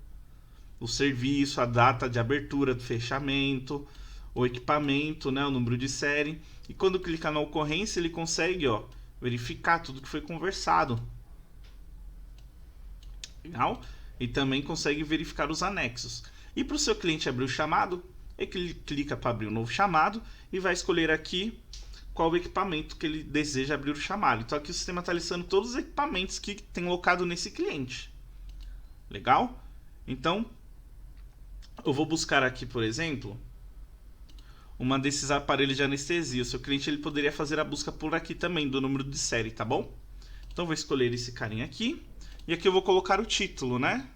o serviço, a data de abertura do fechamento, o equipamento, né, o número de série. E quando clicar na ocorrência, ele consegue, ó, verificar tudo que foi conversado. Legal? E também consegue verificar os anexos. E para o seu cliente abrir o chamado, ele clica para abrir um novo chamado e vai escolher aqui qual o equipamento que ele deseja abrir o chamado. Então aqui o sistema está listando todos os equipamentos que tem locado nesse cliente. Legal? Então, eu vou buscar aqui, por exemplo, uma desses aparelhos de anestesia. O seu cliente ele poderia fazer a busca por aqui também, do número de série, tá bom? Então vou escolher esse carinha aqui. E aqui eu vou colocar o título, né?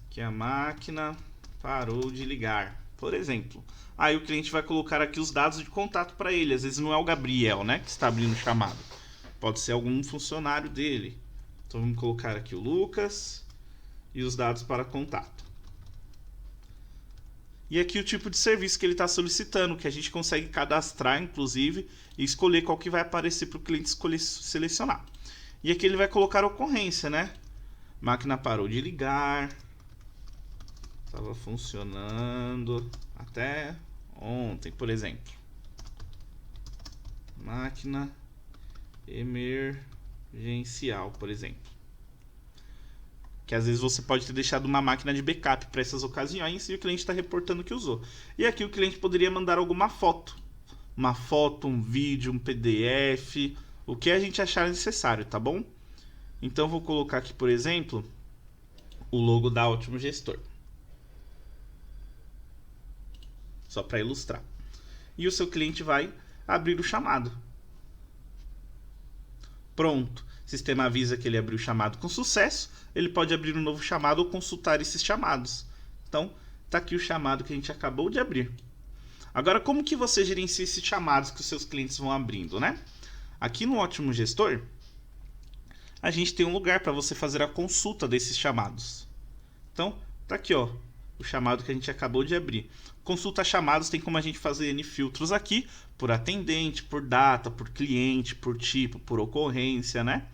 Que a máquina parou de ligar, por exemplo. Aí o cliente vai colocar aqui os dados de contato para ele. Às vezes não é o Gabriel, né, que está abrindo o chamado. Pode ser algum funcionário dele. Então vamos colocar aqui o Lucas e os dados para contato. E aqui o tipo de serviço que ele está solicitando, que a gente consegue cadastrar, inclusive, e escolher qual que vai aparecer para o cliente selecionar. E aqui ele vai colocar a ocorrência, né? Máquina parou de ligar, estava funcionando até ontem, por exemplo. Máquina emergencial, por exemplo. Que às vezes você pode ter deixado uma máquina de backup para essas ocasiões e o cliente está reportando que usou. E aqui o cliente poderia mandar alguma foto. Uma foto, um vídeo, um PDF, o que a gente achar necessário, tá bom? Então eu vou colocar aqui, por exemplo, o logo da Ótimo Gestor. Só para ilustrar. E o seu cliente vai abrir o chamado. Pronto. O sistema avisa que ele abriu o chamado com sucesso. Ele pode abrir um novo chamado ou consultar esses chamados. Então, está aqui o chamado que a gente acabou de abrir. Agora, como que você gerencia esses chamados que os seus clientes vão abrindo, né? Aqui no Ótimo Gestor, a gente tem um lugar para você fazer a consulta desses chamados. Então, tá aqui, ó, o chamado que a gente acabou de abrir. Consulta chamados tem como a gente fazer N filtros aqui, por atendente, por data, por cliente, por tipo, por ocorrência, né?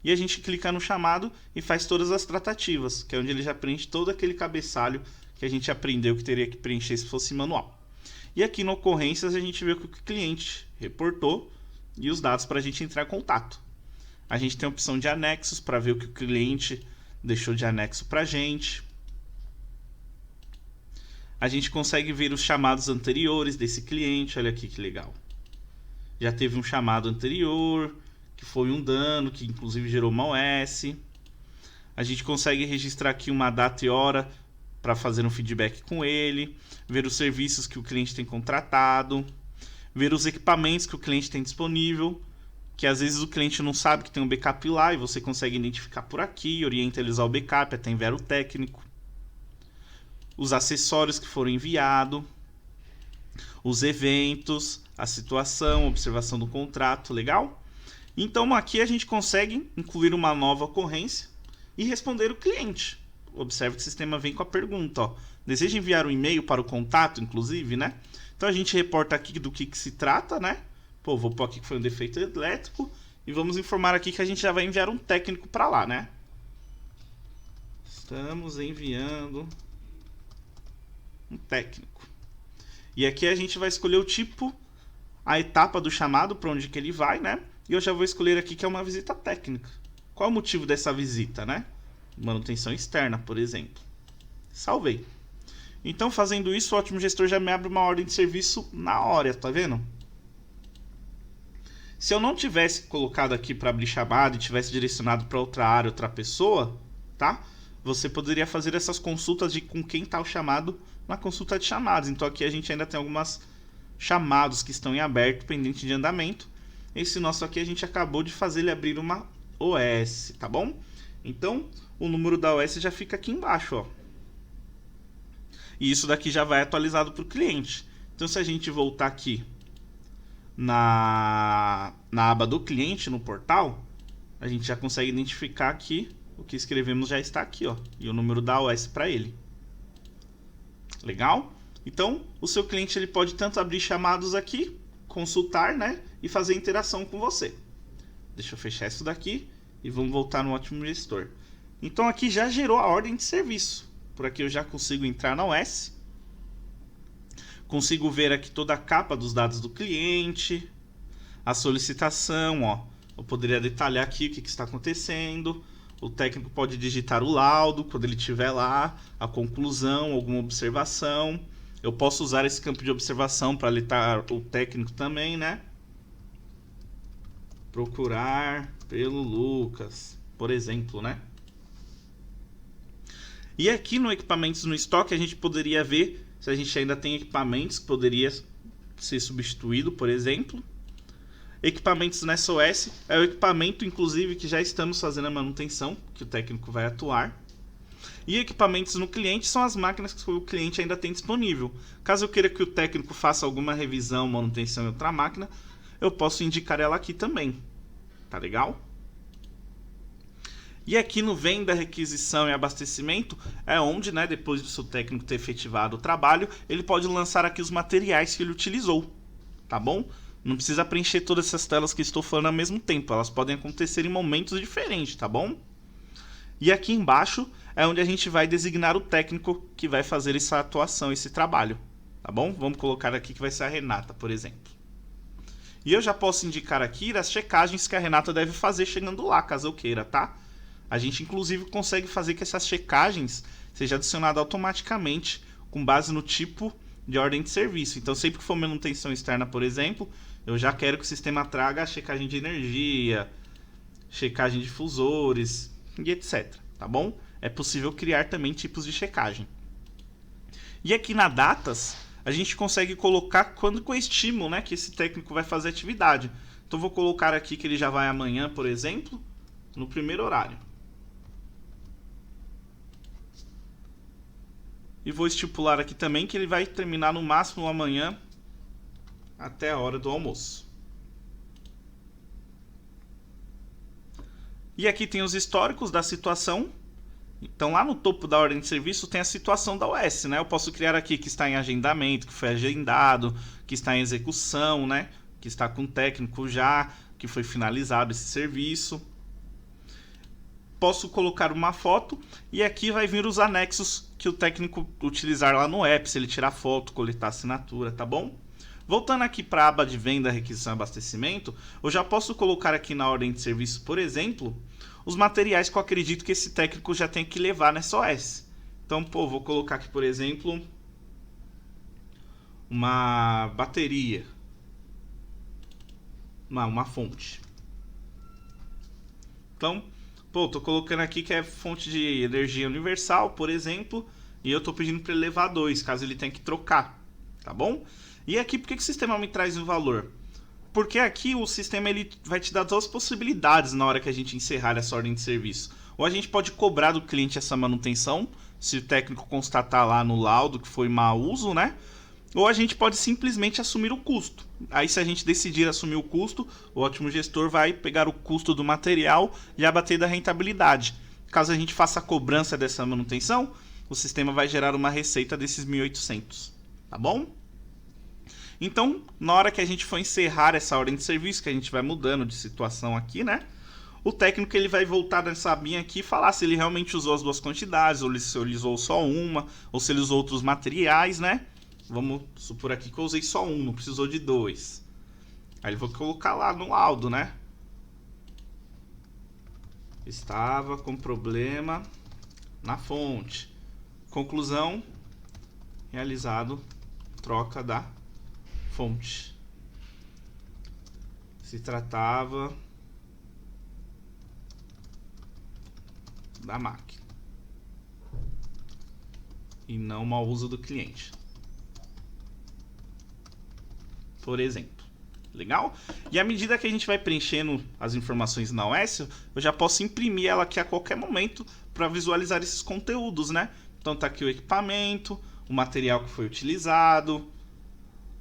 E a gente clica no chamado e faz todas as tratativas, que é onde ele já preenche todo aquele cabeçalho que a gente aprendeu que teria que preencher se fosse manual. E aqui no ocorrências a gente vê o que o cliente reportou e os dados para a gente entrar em contato. A gente tem a opção de anexos para ver o que o cliente deixou de anexo para a gente. A gente consegue ver os chamados anteriores desse cliente, olha aqui que legal. Já teve um chamado anterior, que foi um dano, que inclusive gerou uma OS. A gente consegue registrar aqui uma data e hora para fazer um feedback com ele, ver os serviços que o cliente tem contratado, ver os equipamentos que o cliente tem disponível, que às vezes o cliente não sabe que tem um backup lá e você consegue identificar por aqui, orienta ele a usar o backup, até enviar o técnico. Os acessórios que foram enviados, os eventos, a situação, observação do contrato, legal? Então aqui a gente consegue incluir uma nova ocorrência e responder o cliente. Observe que o sistema vem com a pergunta, ó. Deseja enviar um e-mail para o contato, inclusive, né? Então a gente reporta aqui do que se trata, né? Pô, vou pôr aqui que foi um defeito elétrico e vamos informar aqui que a gente já vai enviar um técnico para lá, né? Estamos enviando um técnico. E aqui a gente vai escolher o tipo, a etapa do chamado, para onde que ele vai, né? E eu já vou escolher aqui que é uma visita técnica. Qual é o motivo dessa visita, né? Manutenção externa, por exemplo. Salvei. Então, fazendo isso, o Ótimo Gestor já me abre uma ordem de serviço na hora, tá vendo? Se eu não tivesse colocado aqui para abrir chamada e tivesse direcionado para outra área, outra pessoa, tá? Você poderia fazer essas consultas de com quem está o chamado na consulta de chamados. Então, aqui a gente ainda tem algumas chamados que estão em aberto, pendente de andamento. Esse nosso aqui a gente acabou de fazer ele abrir uma OS, tá bom? Então, o número da OS já fica aqui embaixo, ó. E isso daqui já vai atualizado para o cliente. Então, se a gente voltar aqui na aba do cliente, no portal, a gente já consegue identificar aqui o que escrevemos já está aqui, ó. E o número da OS para ele. Legal? Então, o seu cliente ele pode tanto abrir chamados aqui, consultar, né? E fazer interação com você. Deixa eu fechar isso daqui e vamos voltar no Ótimo Gestor. Então aqui já gerou a ordem de serviço. Por aqui eu já consigo entrar na OS. Consigo ver aqui toda a capa dos dados do cliente. A solicitação, ó. Eu poderia detalhar aqui o que está acontecendo. O técnico pode digitar o laudo quando ele estiver lá. A conclusão, alguma observação. Eu posso usar esse campo de observação para alertar o técnico também, né? Procurar pelo Lucas, por exemplo, né? E aqui no equipamentos no estoque a gente poderia ver se a gente ainda tem equipamentos que poderia ser substituído, por exemplo. Equipamentos na SOS é o equipamento, inclusive, que já estamos fazendo a manutenção, que o técnico vai atuar. E equipamentos no cliente são as máquinas que o cliente ainda tem disponível. Caso eu queira que o técnico faça alguma revisão, manutenção em outra máquina, eu posso indicar ela aqui também. Tá legal? E aqui no venda, requisição e abastecimento é onde, né, depois do seu técnico ter efetivado o trabalho, ele pode lançar aqui os materiais que ele utilizou. Tá bom? Não precisa preencher todas essas telas que estou falando ao mesmo tempo. Elas podem acontecer em momentos diferentes, tá bom? E aqui embaixo é onde a gente vai designar o técnico que vai fazer essa atuação, esse trabalho. Tá bom? Vamos colocar aqui que vai ser a Renata, por exemplo. E eu já posso indicar aqui as checagens que a Renata deve fazer chegando lá, caso eu queira, tá? A gente, inclusive, consegue fazer que essas checagens sejam adicionadas automaticamente com base no tipo de ordem de serviço. Então, sempre que for manutenção externa, por exemplo, eu já quero que o sistema traga a checagem de energia, checagem de difusores e etc. Tá bom? É possível criar também tipos de checagem. E aqui na datas, a gente consegue colocar quando que eu estimo, né, que esse técnico vai fazer atividade. Então, vou colocar aqui que ele já vai amanhã, por exemplo, no primeiro horário. E vou estipular aqui também que ele vai terminar no máximo amanhã até a hora do almoço. E aqui tem os históricos da situação. Então lá no topo da ordem de serviço tem a situação da OS, né? Eu posso criar aqui que está em agendamento, que foi agendado, que está em execução, né? Que está com o técnico já, que foi finalizado esse serviço. Posso colocar uma foto e aqui vai vir os anexos que o técnico utilizar lá no app, se ele tirar foto, coletar assinatura, tá bom? Voltando aqui para a aba de venda, requisição e abastecimento, eu já posso colocar aqui na ordem de serviço, por exemplo, os materiais que eu acredito que esse técnico já tem que levar nessa OS. Então, pô, vou colocar aqui, por exemplo, uma bateria, uma fonte. Então, pô, tô colocando aqui que é fonte de energia universal, por exemplo, e eu tô pedindo para ele levar 2, caso ele tenha que trocar, tá bom? E aqui, por que o sistema me traz um valor? Porque aqui o sistema ele vai te dar duas possibilidades na hora que a gente encerrar essa ordem de serviço. Ou a gente pode cobrar do cliente essa manutenção, se o técnico constatar lá no laudo que foi mau uso, né? ou a gente pode simplesmente assumir o custo. Aí, se a gente decidir assumir o custo, o Ótimo Gestor vai pegar o custo do material e abater da rentabilidade. Caso a gente faça a cobrança dessa manutenção, o sistema vai gerar uma receita desses 1.800, tá bom? Então, na hora que a gente for encerrar essa ordem de serviço, que a gente vai mudando de situação aqui, né? O técnico ele vai voltar nessa abinha aqui e falar se ele realmente usou as duas quantidades, ou se ele usou só uma, ou se ele usou outros materiais, né? Vamos supor aqui que eu usei só um, não precisou de dois. Aí ele vai colocar lá no laudo, né? Estava com problema na fonte. Conclusão, realizado troca da fonte. Se tratava da máquina e não mau uso do cliente, por exemplo. Legal? E à medida que a gente vai preenchendo as informações na OS, eu já posso imprimir ela aqui a qualquer momento para visualizar esses conteúdos, né? Então tá aqui o equipamento, o material que foi utilizado,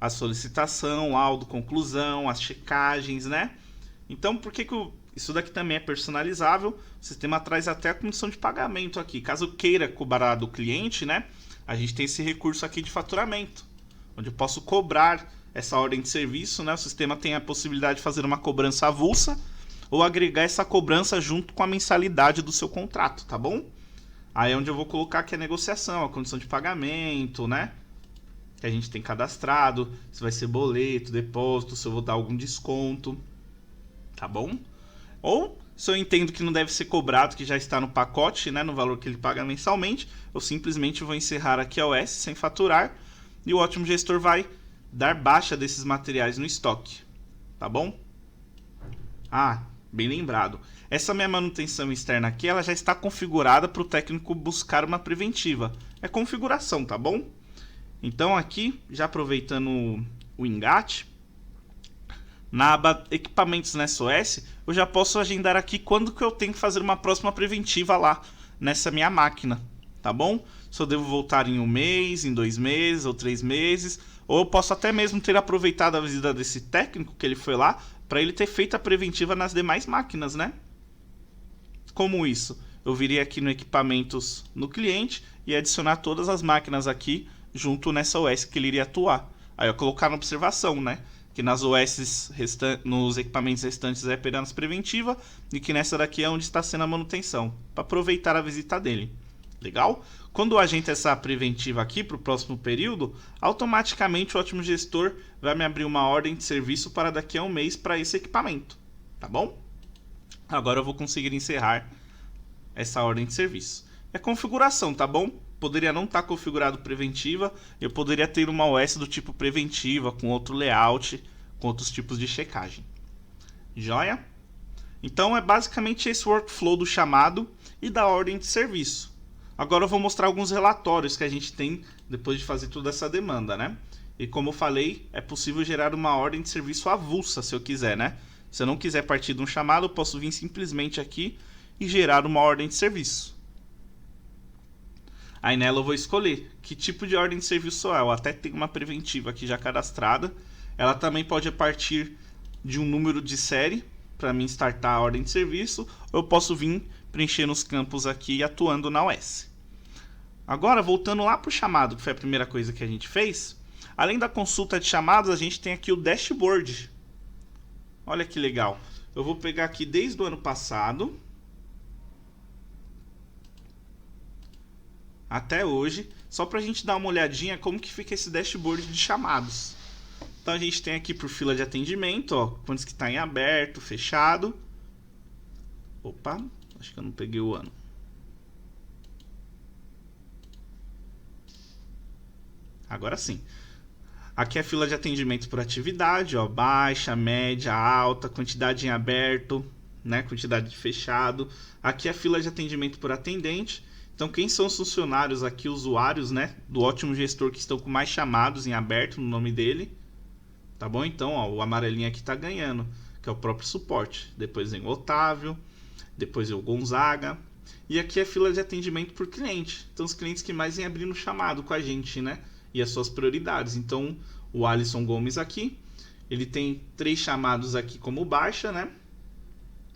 a solicitação, laudo, conclusão, as checagens, né? Então, por que isso daqui também é personalizável? O sistema traz até a condição de pagamento aqui. Caso queira cobrar do cliente, né? A gente tem esse recurso aqui de faturamento, onde eu posso cobrar essa ordem de serviço, né? O sistema tem a possibilidade de fazer uma cobrança avulsa ou agregar essa cobrança junto com a mensalidade do seu contrato, tá bom? Aí é onde eu vou colocar aqui a negociação, a condição de pagamento, né? Que a gente tem cadastrado, se vai ser boleto, depósito, se eu vou dar algum desconto, tá bom? Ou, se eu entendo que não deve ser cobrado, que já está no pacote, né, no valor que ele paga mensalmente, eu simplesmente vou encerrar aqui a OS sem faturar e o Ótimo Gestor vai dar baixa desses materiais no estoque, tá bom? Ah, bem lembrado. Essa minha manutenção externa aqui, ela já está configurada para o técnico buscar uma preventiva. É configuração, tá bom? Então aqui, já aproveitando o engate, na aba Equipamentos nessa OS, eu já posso agendar aqui quando que eu tenho que fazer uma próxima preventiva lá nessa minha máquina, tá bom? Se eu devo voltar em 1 mês, em 2 meses ou 3 meses, ou eu posso até mesmo ter aproveitado a visita desse técnico que ele foi lá para ele ter feito a preventiva nas demais máquinas, né? Como isso? Eu viria aqui no Equipamentos no cliente e adicionar todas as máquinas aqui junto nessa OS que ele iria atuar. Aí eu colocar na observação, né? Que nas OS nos equipamentos restantes é apenas preventiva e que nessa daqui é onde está sendo a manutenção, para aproveitar a visita dele. Legal? Quando eu agento essa preventiva aqui para o próximo período, automaticamente o Ótimo Gestor vai me abrir uma ordem de serviço para daqui a 1 mês para esse equipamento. Tá bom? Agora eu vou conseguir encerrar essa ordem de serviço. É configuração, tá bom? Poderia não estar configurado preventiva, eu poderia ter uma OS do tipo preventiva, com outro layout, com outros tipos de checagem. Joia? Então é basicamente esse workflow do chamado e da ordem de serviço. Agora eu vou mostrar alguns relatórios que a gente tem depois de fazer toda essa demanda, né? E como eu falei, é possível gerar uma ordem de serviço avulsa, se eu quiser, né? Se eu não quiser partir de um chamado, eu posso vir simplesmente aqui e gerar uma ordem de serviço. Aí nela eu vou escolher que tipo de ordem de serviço é. Eu até tenho uma preventiva aqui já cadastrada. Ela também pode partir de um número de série para mim startar a ordem de serviço. Ou eu posso vir preenchendo os campos aqui e atuando na OS. Agora, voltando lá para o chamado, que foi a primeira coisa que a gente fez. Além da consulta de chamados, a gente tem aqui o dashboard. Olha que legal. Eu vou pegar aqui desde o ano passado até hoje, só para a gente dar uma olhadinha como que fica esse dashboard de chamados. Então a gente tem aqui por fila de atendimento, ó, quantos que está em aberto, fechado. Opa, acho que eu não peguei o ano. Agora sim. Aqui é a fila de atendimento por atividade, ó, baixa, média, alta, quantidade em aberto, né, quantidade de fechado. Aqui é a fila de atendimento por atendente. Então, quem são os funcionários aqui, usuários, né, do Ótimo Gestor que estão com mais chamados em aberto no nome dele. Tá bom? Então, ó, o amarelinho aqui está ganhando, que é o próprio suporte. Depois vem o Otávio, depois vem o Gonzaga. E aqui é a fila de atendimento por cliente. Então, os clientes que mais vêm abrindo chamado com a gente, né? e as suas prioridades. Então, o Alisson Gomes aqui, ele tem 3 chamados aqui como baixa, né?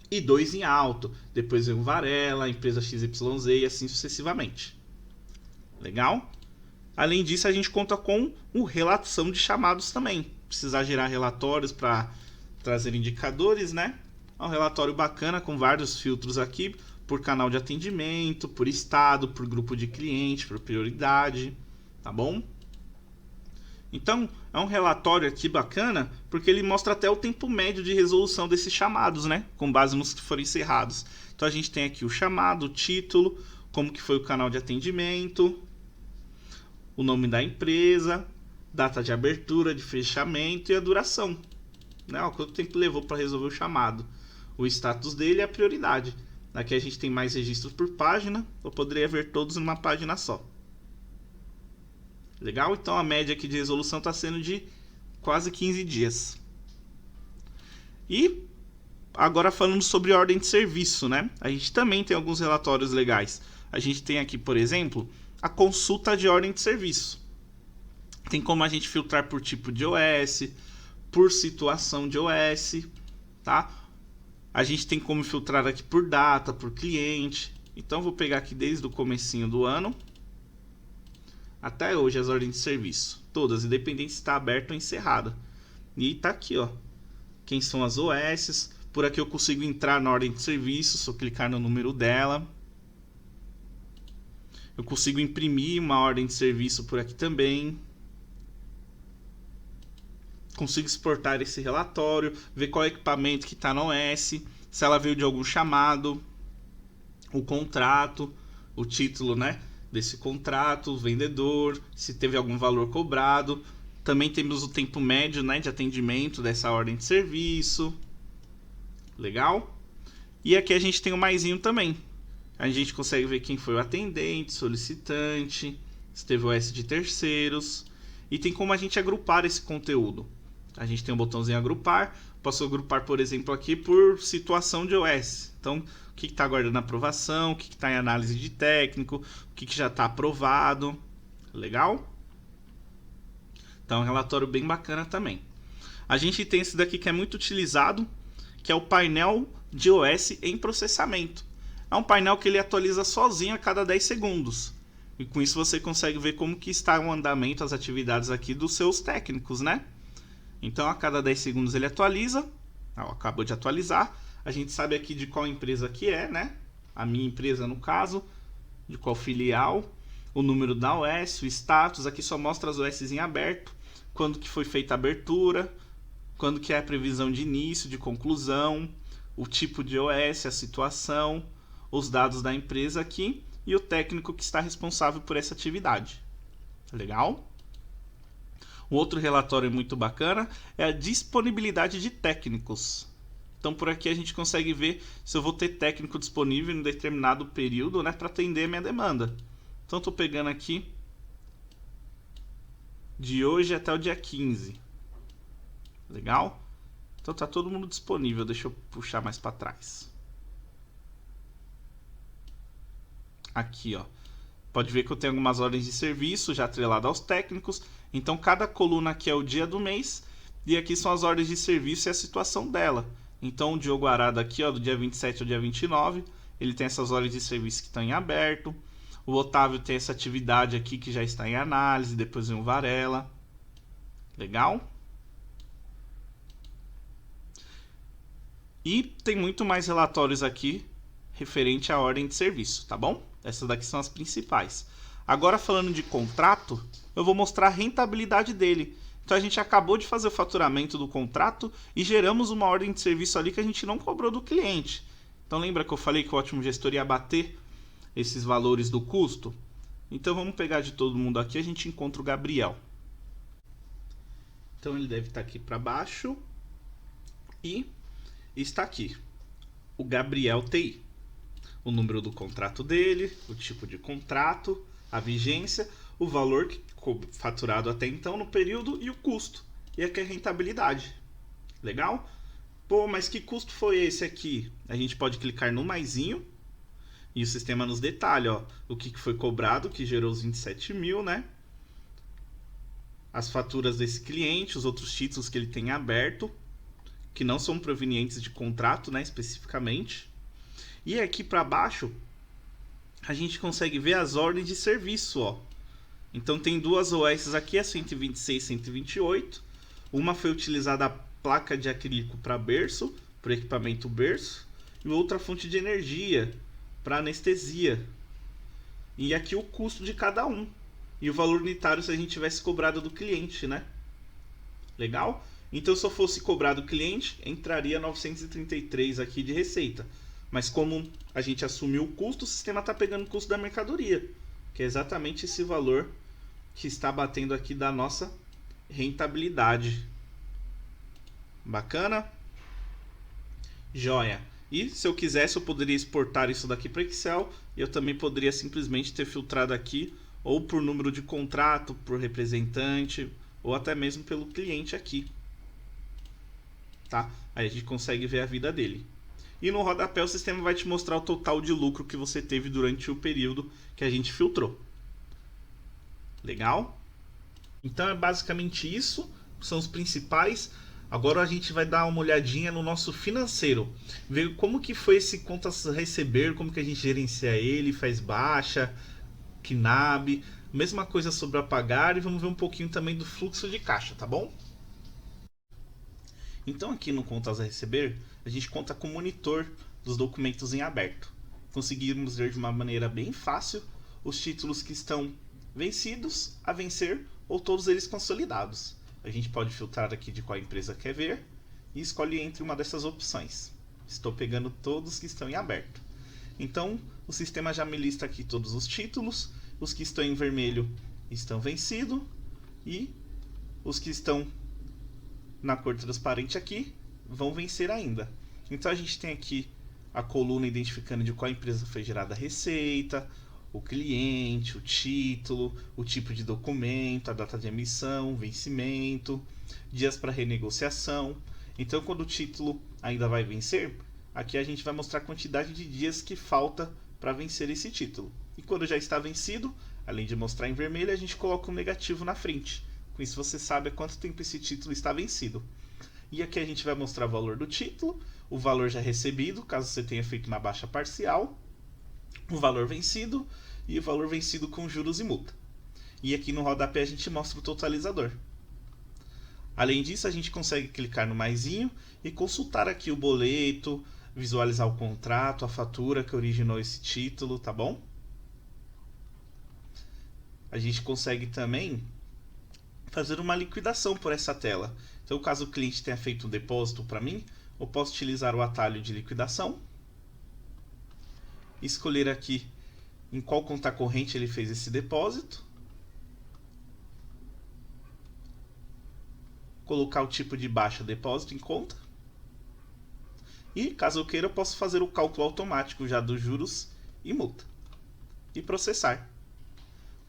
E 2 em alto. Depois vem o Varela, a empresa XYZ e assim sucessivamente. Legal? Além disso, a gente conta com relação de chamados também. Precisar gerar relatórios para trazer indicadores, né? É um relatório bacana com vários filtros aqui, por canal de atendimento, por estado, por grupo de cliente, por prioridade, tá bom? Então, é um relatório aqui bacana, porque ele mostra até o tempo médio de resolução desses chamados, né? Com base nos que foram encerrados. Então, a gente tem aqui o chamado, o título, como que foi o canal de atendimento, o nome da empresa, data de abertura, de fechamento e a duração. Né? Quanto tempo levou para resolver o chamado. O status dele é a prioridade. Aqui a gente tem mais registros por página, eu poderia ver todos numa página só. Legal? Então a média aqui de resolução está sendo de quase 15 dias. E agora falando sobre ordem de serviço, né? A gente também tem alguns relatórios legais. A gente tem aqui, por exemplo, a consulta de ordem de serviço. Tem como a gente filtrar por tipo de OS, por situação de OS, tá? A gente tem como filtrar aqui por data, por cliente. Então vou pegar aqui desde o comecinho do ano até hoje as ordens de serviço, todas, independente se está aberta ou encerrada. E tá aqui, ó, quem são as OS. Por aqui eu consigo entrar na ordem de serviço, se eu clicar no número dela. Eu consigo imprimir uma ordem de serviço por aqui também. Consigo exportar esse relatório, ver qual equipamento que está na OS, se ela veio de algum chamado, o contrato, o título, né, desse contrato, o vendedor, se teve algum valor cobrado. Também temos o tempo médio, né, de atendimento dessa ordem de serviço. Legal? E aqui a gente tem o maisinho também. A gente consegue ver quem foi o atendente, solicitante, se teve OS de terceiros. E tem como a gente agrupar esse conteúdo. A gente tem um botãozinho agrupar. Posso agrupar, por exemplo, aqui por situação de OS. Então, o que está aguardando aprovação, o que está em análise de técnico, o que já está aprovado. Legal? Então, é um relatório bem bacana também. A gente tem esse daqui que é muito utilizado, que é o painel de OS em processamento. É um painel que ele atualiza sozinho a cada 10 segundos. E com isso você consegue ver como que está o andamento, as atividades aqui dos seus técnicos, né? Então a cada 10 segundos ele atualiza. Acabou de atualizar. A gente sabe aqui de qual empresa que é, né? A minha empresa no caso, de qual filial, o número da OS, o status. Aqui só mostra as OS em aberto, quando que foi feita a abertura, quando que é a previsão de início, de conclusão, o tipo de OS, a situação, os dados da empresa aqui e o técnico que está responsável por essa atividade. Legal? Um outro relatório muito bacana é a disponibilidade de técnicos. Então por aqui a gente consegue ver se eu vou ter técnico disponível em um determinado período, né, para atender a minha demanda. Então estou pegando aqui de hoje até o dia 15. Legal? Então tá todo mundo disponível. Deixa eu puxar mais para trás. Aqui, ó. Pode ver que eu tenho algumas ordens de serviço já atreladas aos técnicos. Então cada coluna aqui é o dia do mês e aqui são as ordens de serviço e a situação dela. Então o Diogo Arada aqui, ó, do dia 27 ao dia 29, ele tem essas ordens de serviço que estão em aberto. O Otávio tem essa atividade aqui que já está em análise, depois vem o Varela. Legal? E tem muito mais relatórios aqui referente à ordem de serviço, tá bom? Essas daqui são as principais. Agora falando de contrato, eu vou mostrar a rentabilidade dele. Então a gente acabou de fazer o faturamento do contrato e geramos uma ordem de serviço ali que a gente não cobrou do cliente. Então lembra que eu falei que o Ótimo Gestor ia bater esses valores do custo? Então vamos pegar de todo mundo aqui, a gente encontra o Gabriel. Então ele deve estar aqui para baixo e está aqui, o Gabriel TI. O número do contrato dele, o tipo de contrato, a vigência, o valor que ficou faturado até então no período e o custo. E aqui é a rentabilidade. Legal? Pô, mas que custo foi esse aqui? A gente pode clicar no maisinho e o sistema nos detalha, ó, o que foi cobrado, que gerou os 27 mil, né? as faturas desse cliente, os outros títulos que ele tem aberto, que não são provenientes de contrato, né, especificamente. E aqui para baixo, a gente consegue ver as ordens de serviço, ó. Então tem duas OS aqui, a 126 e 128. Uma foi utilizada a placa de acrílico para berço, para equipamento berço, e outra fonte de energia para anestesia. E aqui o custo de cada um. E o valor unitário se a gente tivesse cobrado do cliente, né? Legal? Então se eu fosse cobrar do cliente, entraria 933 aqui de receita. Mas como a gente assumiu o custo, o sistema está pegando o custo da mercadoria, que é exatamente esse valor que está batendo aqui da nossa rentabilidade. Bacana? Joia. E se eu quisesse, eu poderia exportar isso daqui para Excel, e eu também poderia simplesmente ter filtrado aqui, ou por número de contrato, por representante, ou até mesmo pelo cliente aqui. Tá? Aí a gente consegue ver a vida dele. E no rodapé o sistema vai te mostrar o total de lucro que você teve durante o período que a gente filtrou. Legal? Então é basicamente isso, são os principais. Agora a gente vai dar uma olhadinha no nosso financeiro, ver como que foi esse contas a receber, como que a gente gerencia ele, faz baixa, KNAB, mesma coisa sobre a pagar, e vamos ver um pouquinho também do fluxo de caixa, tá bom? Então aqui no contas a receber, a gente conta com o monitor dos documentos em aberto. Conseguimos ver de uma maneira bem fácil os títulos que estão vencidos, a vencer ou todos eles consolidados. A gente pode filtrar aqui de qual empresa quer ver e escolhe entre uma dessas opções. Estou pegando todos que estão em aberto. Então o sistema já me lista aqui todos os títulos, os que estão em vermelho estão vencidos e os que estão na cor transparente aqui vão vencer ainda. Então a gente tem aqui a coluna identificando de qual empresa foi gerada a receita, o cliente, o título, o tipo de documento, a data de emissão, vencimento, dias para renegociação. Então quando o título ainda vai vencer, aqui a gente vai mostrar a quantidade de dias que falta para vencer esse título. E quando já está vencido, além de mostrar em vermelho, a gente coloca um negativo na frente. Com isso você sabe há quanto tempo esse título está vencido. E aqui a gente vai mostrar o valor do título, o valor já recebido, caso você tenha feito uma baixa parcial, o valor vencido e o valor vencido com juros e multa. E aqui no rodapé a gente mostra o totalizador. Além disso, a gente consegue clicar no maisinho e consultar aqui o boleto, visualizar o contrato, a fatura que originou esse título, tá bom? A gente consegue também fazer uma liquidação por essa tela. Então, caso o cliente tenha feito um depósito para mim, eu posso utilizar o atalho de liquidação, escolher aqui em qual conta corrente ele fez esse depósito, colocar o tipo de baixa depósito em conta, e caso eu queira eu posso fazer o cálculo automático já dos juros e multa, e processar.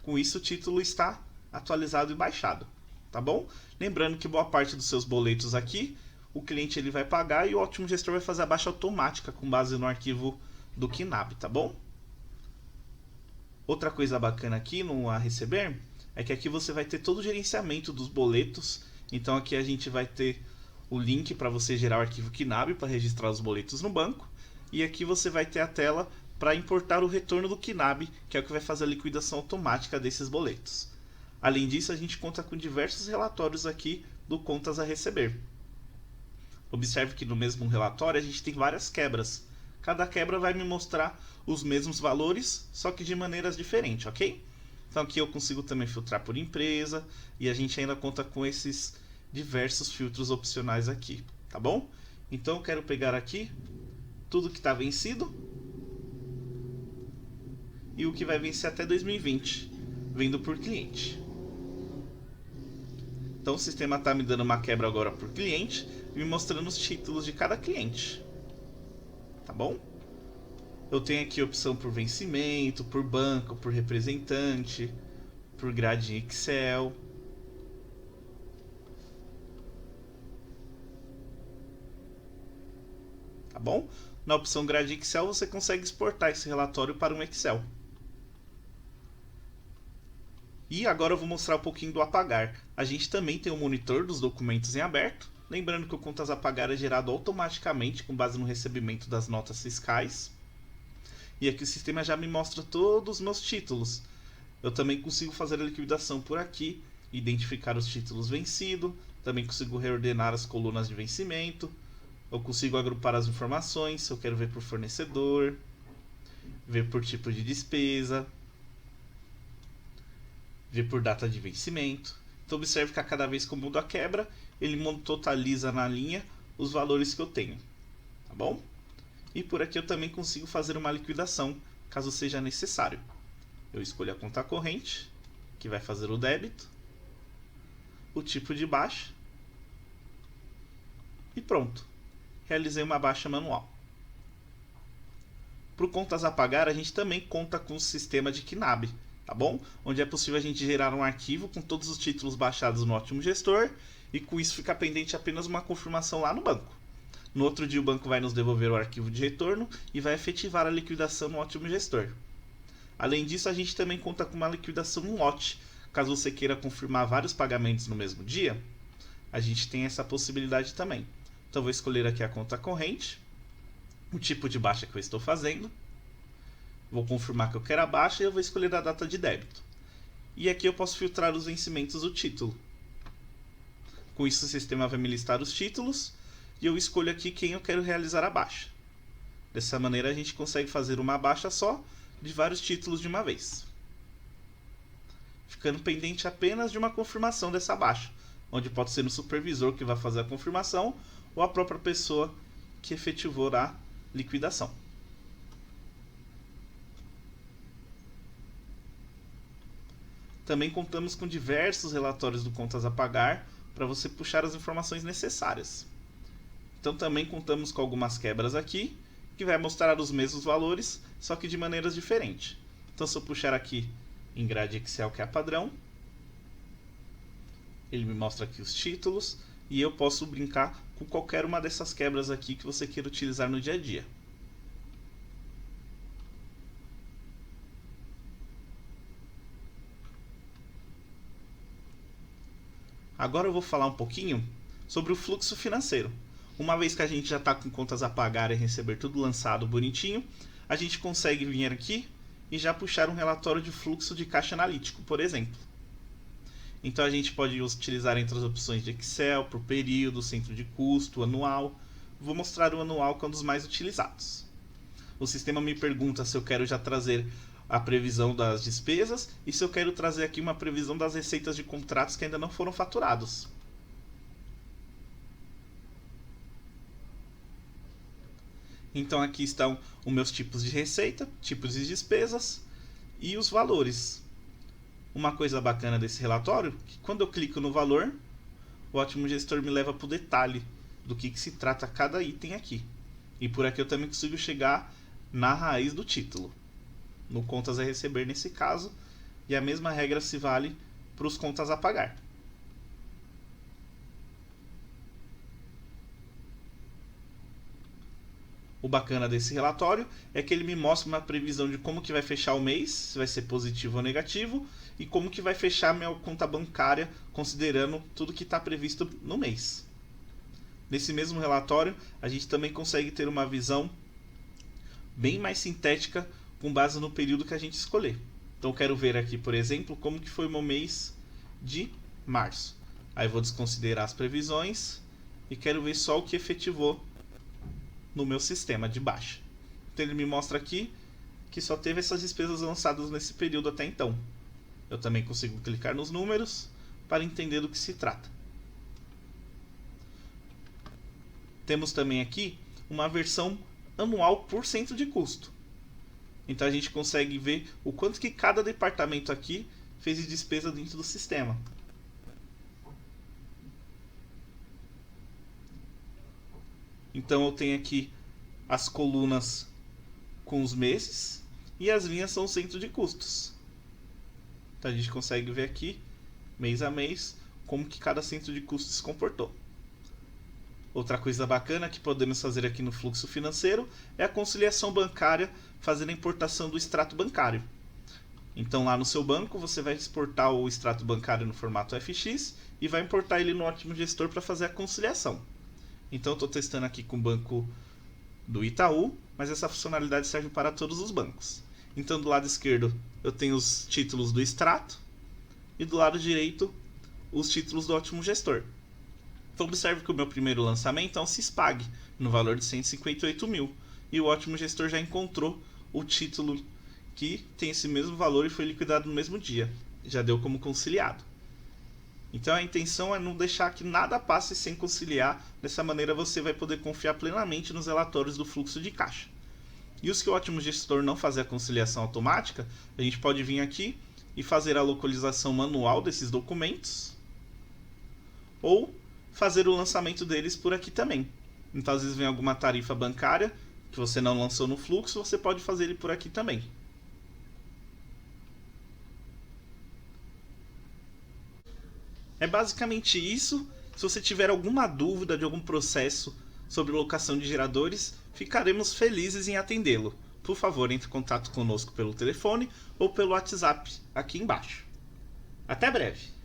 Com isso o título está atualizado e baixado, tá bom? Lembrando que boa parte dos seus boletos aqui, o cliente ele vai pagar e o Ótimo Gestor vai fazer a baixa automática com base no arquivo do KNAB, tá bom? Outra coisa bacana aqui no A Receber é que aqui você vai ter todo o gerenciamento dos boletos. Então aqui a gente vai ter o link para você gerar o arquivo KNAB para registrar os boletos no banco. E aqui você vai ter a tela para importar o retorno do KNAB, que é o que vai fazer a liquidação automática desses boletos. Além disso, a gente conta com diversos relatórios aqui do Contas a Receber. Observe que no mesmo relatório a gente tem várias quebras. Cada quebra vai me mostrar os mesmos valores, só que de maneiras diferentes, ok? Então aqui eu consigo também filtrar por empresa e a gente ainda conta com esses diversos filtros opcionais aqui, tá bom? Então eu quero pegar aqui tudo que está vencido e o que vai vencer até 2020, vendo por cliente. Então o sistema está me dando uma quebra agora por cliente e me mostrando os títulos de cada cliente. Tá bom? Eu tenho aqui a opção por vencimento, por banco, por representante, por grade em Excel. Tá bom? Na opção grade em Excel você consegue exportar esse relatório para um Excel. E agora eu vou mostrar um pouquinho do apagar. A gente também tem um monitor dos documentos em aberto. Lembrando que o contas a pagar é gerado automaticamente com base no recebimento das notas fiscais. E aqui o sistema já me mostra todos os meus títulos. Eu também consigo fazer a liquidação por aqui, identificar os títulos vencidos, também consigo reordenar as colunas de vencimento, eu consigo agrupar as informações, se eu quero ver por fornecedor, ver por tipo de despesa, ver por data de vencimento. Então observe que a cada vez que eu mudo a quebra, ele totaliza na linha os valores que eu tenho, tá bom? E por aqui eu também consigo fazer uma liquidação, caso seja necessário. Eu escolho a conta corrente, que vai fazer o débito, o tipo de baixa, e pronto. Realizei uma baixa manual. Para o contas a pagar, a gente também conta com o sistema de KNAB, tá bom? Onde é possível a gente gerar um arquivo com todos os títulos baixados no Ótimo Gestor, e com isso fica pendente apenas uma confirmação lá no banco. No outro dia o banco vai nos devolver o arquivo de retorno e vai efetivar a liquidação no Ótimo Gestor. Além disso, a gente também conta com uma liquidação no lote. Caso você queira confirmar vários pagamentos no mesmo dia, a gente tem essa possibilidade também. Então vou escolher aqui a conta corrente, o tipo de baixa que eu estou fazendo, vou confirmar que eu quero a baixa e eu vou escolher a data de débito. E aqui eu posso filtrar os vencimentos do título. Com isso o sistema vai me listar os títulos e eu escolho aqui quem eu quero realizar a baixa. Dessa maneira a gente consegue fazer uma baixa só de vários títulos de uma vez, ficando pendente apenas de uma confirmação dessa baixa, onde pode ser o supervisor que vai fazer a confirmação ou a própria pessoa que efetivou a liquidação. Também contamos com diversos relatórios do contas a pagar para você puxar as informações necessárias. Então também contamos com algumas quebras aqui, que vai mostrar os mesmos valores, só que de maneiras diferentes. Então se eu puxar aqui em grade Excel, que é a padrão, ele me mostra aqui os títulos, e eu posso brincar com qualquer uma dessas quebras aqui que você queira utilizar no dia a dia. Agora eu vou falar um pouquinho sobre o fluxo financeiro. Uma vez que a gente já está com contas a pagar e receber tudo lançado bonitinho, a gente consegue vir aqui e já puxar um relatório de fluxo de caixa analítico, por exemplo. Então a gente pode utilizar entre as opções de Excel, por período, centro de custo, anual. Vou mostrar o anual, que é um dos mais utilizados. O sistema me pergunta se eu quero já trazer a previsão das despesas e se eu quero trazer aqui uma previsão das receitas de contratos que ainda não foram faturados. Então aqui estão os meus tipos de receita, tipos de despesas e os valores. Uma coisa bacana desse relatório é que quando eu clico no valor, o Ótimo Gestor me leva para o detalhe do que se trata cada item aqui. E por aqui eu também consigo chegar na raiz do título. No contas a receber nesse caso, e a mesma regra se vale para os contas a pagar. O bacana desse relatório é que ele me mostra uma previsão de como que vai fechar o mês, se vai ser positivo ou negativo, e como que vai fechar a minha conta bancária, considerando tudo que está previsto no mês. Nesse mesmo relatório, a gente também consegue ter uma visão bem mais sintética com base no período que a gente escolher. Então, quero ver aqui, por exemplo, como que foi o meu mês de março. Aí vou desconsiderar as previsões e quero ver só o que efetivou no meu sistema de baixa. Então ele me mostra aqui que só teve essas despesas lançadas nesse período até então. Eu também consigo clicar nos números para entender do que se trata. Temos também aqui uma versão anual por centro de custo. Então a gente consegue ver o quanto que cada departamento aqui fez de despesa dentro do sistema. Então eu tenho aqui as colunas com os meses e as linhas são o centro de custos. Então a gente consegue ver aqui, mês a mês, como que cada centro de custos se comportou. Outra coisa bacana que podemos fazer aqui no fluxo financeiro é a conciliação bancária, fazendo a importação do extrato bancário. Então lá no seu banco você vai exportar o extrato bancário no formato FX e vai importar ele no Ótimo Gestor para fazer a conciliação. Então eu estou testando aqui com o banco do Itaú, mas essa funcionalidade serve para todos os bancos. Então do lado esquerdo eu tenho os títulos do extrato e do lado direito os títulos do Ótimo Gestor. Então observe que o meu primeiro lançamento é um Cispag, no valor de 158 mil. E o Ótimo Gestor já encontrou o título que tem esse mesmo valor e foi liquidado no mesmo dia. Já deu como conciliado. Então a intenção é não deixar que nada passe sem conciliar. Dessa maneira você vai poder confiar plenamente nos relatórios do fluxo de caixa. E os que o Ótimo Gestor não fazer a conciliação automática, a gente pode vir aqui e fazer a localização manual desses documentos ou fazer o lançamento deles por aqui também. Então às vezes vem alguma tarifa bancária que você não lançou no fluxo, você pode fazer ele por aqui também. É basicamente isso. Se você tiver alguma dúvida de algum processo sobre locação de geradores, ficaremos felizes em atendê-lo. Por favor, entre em contato conosco pelo telefone ou pelo WhatsApp aqui embaixo. Até breve!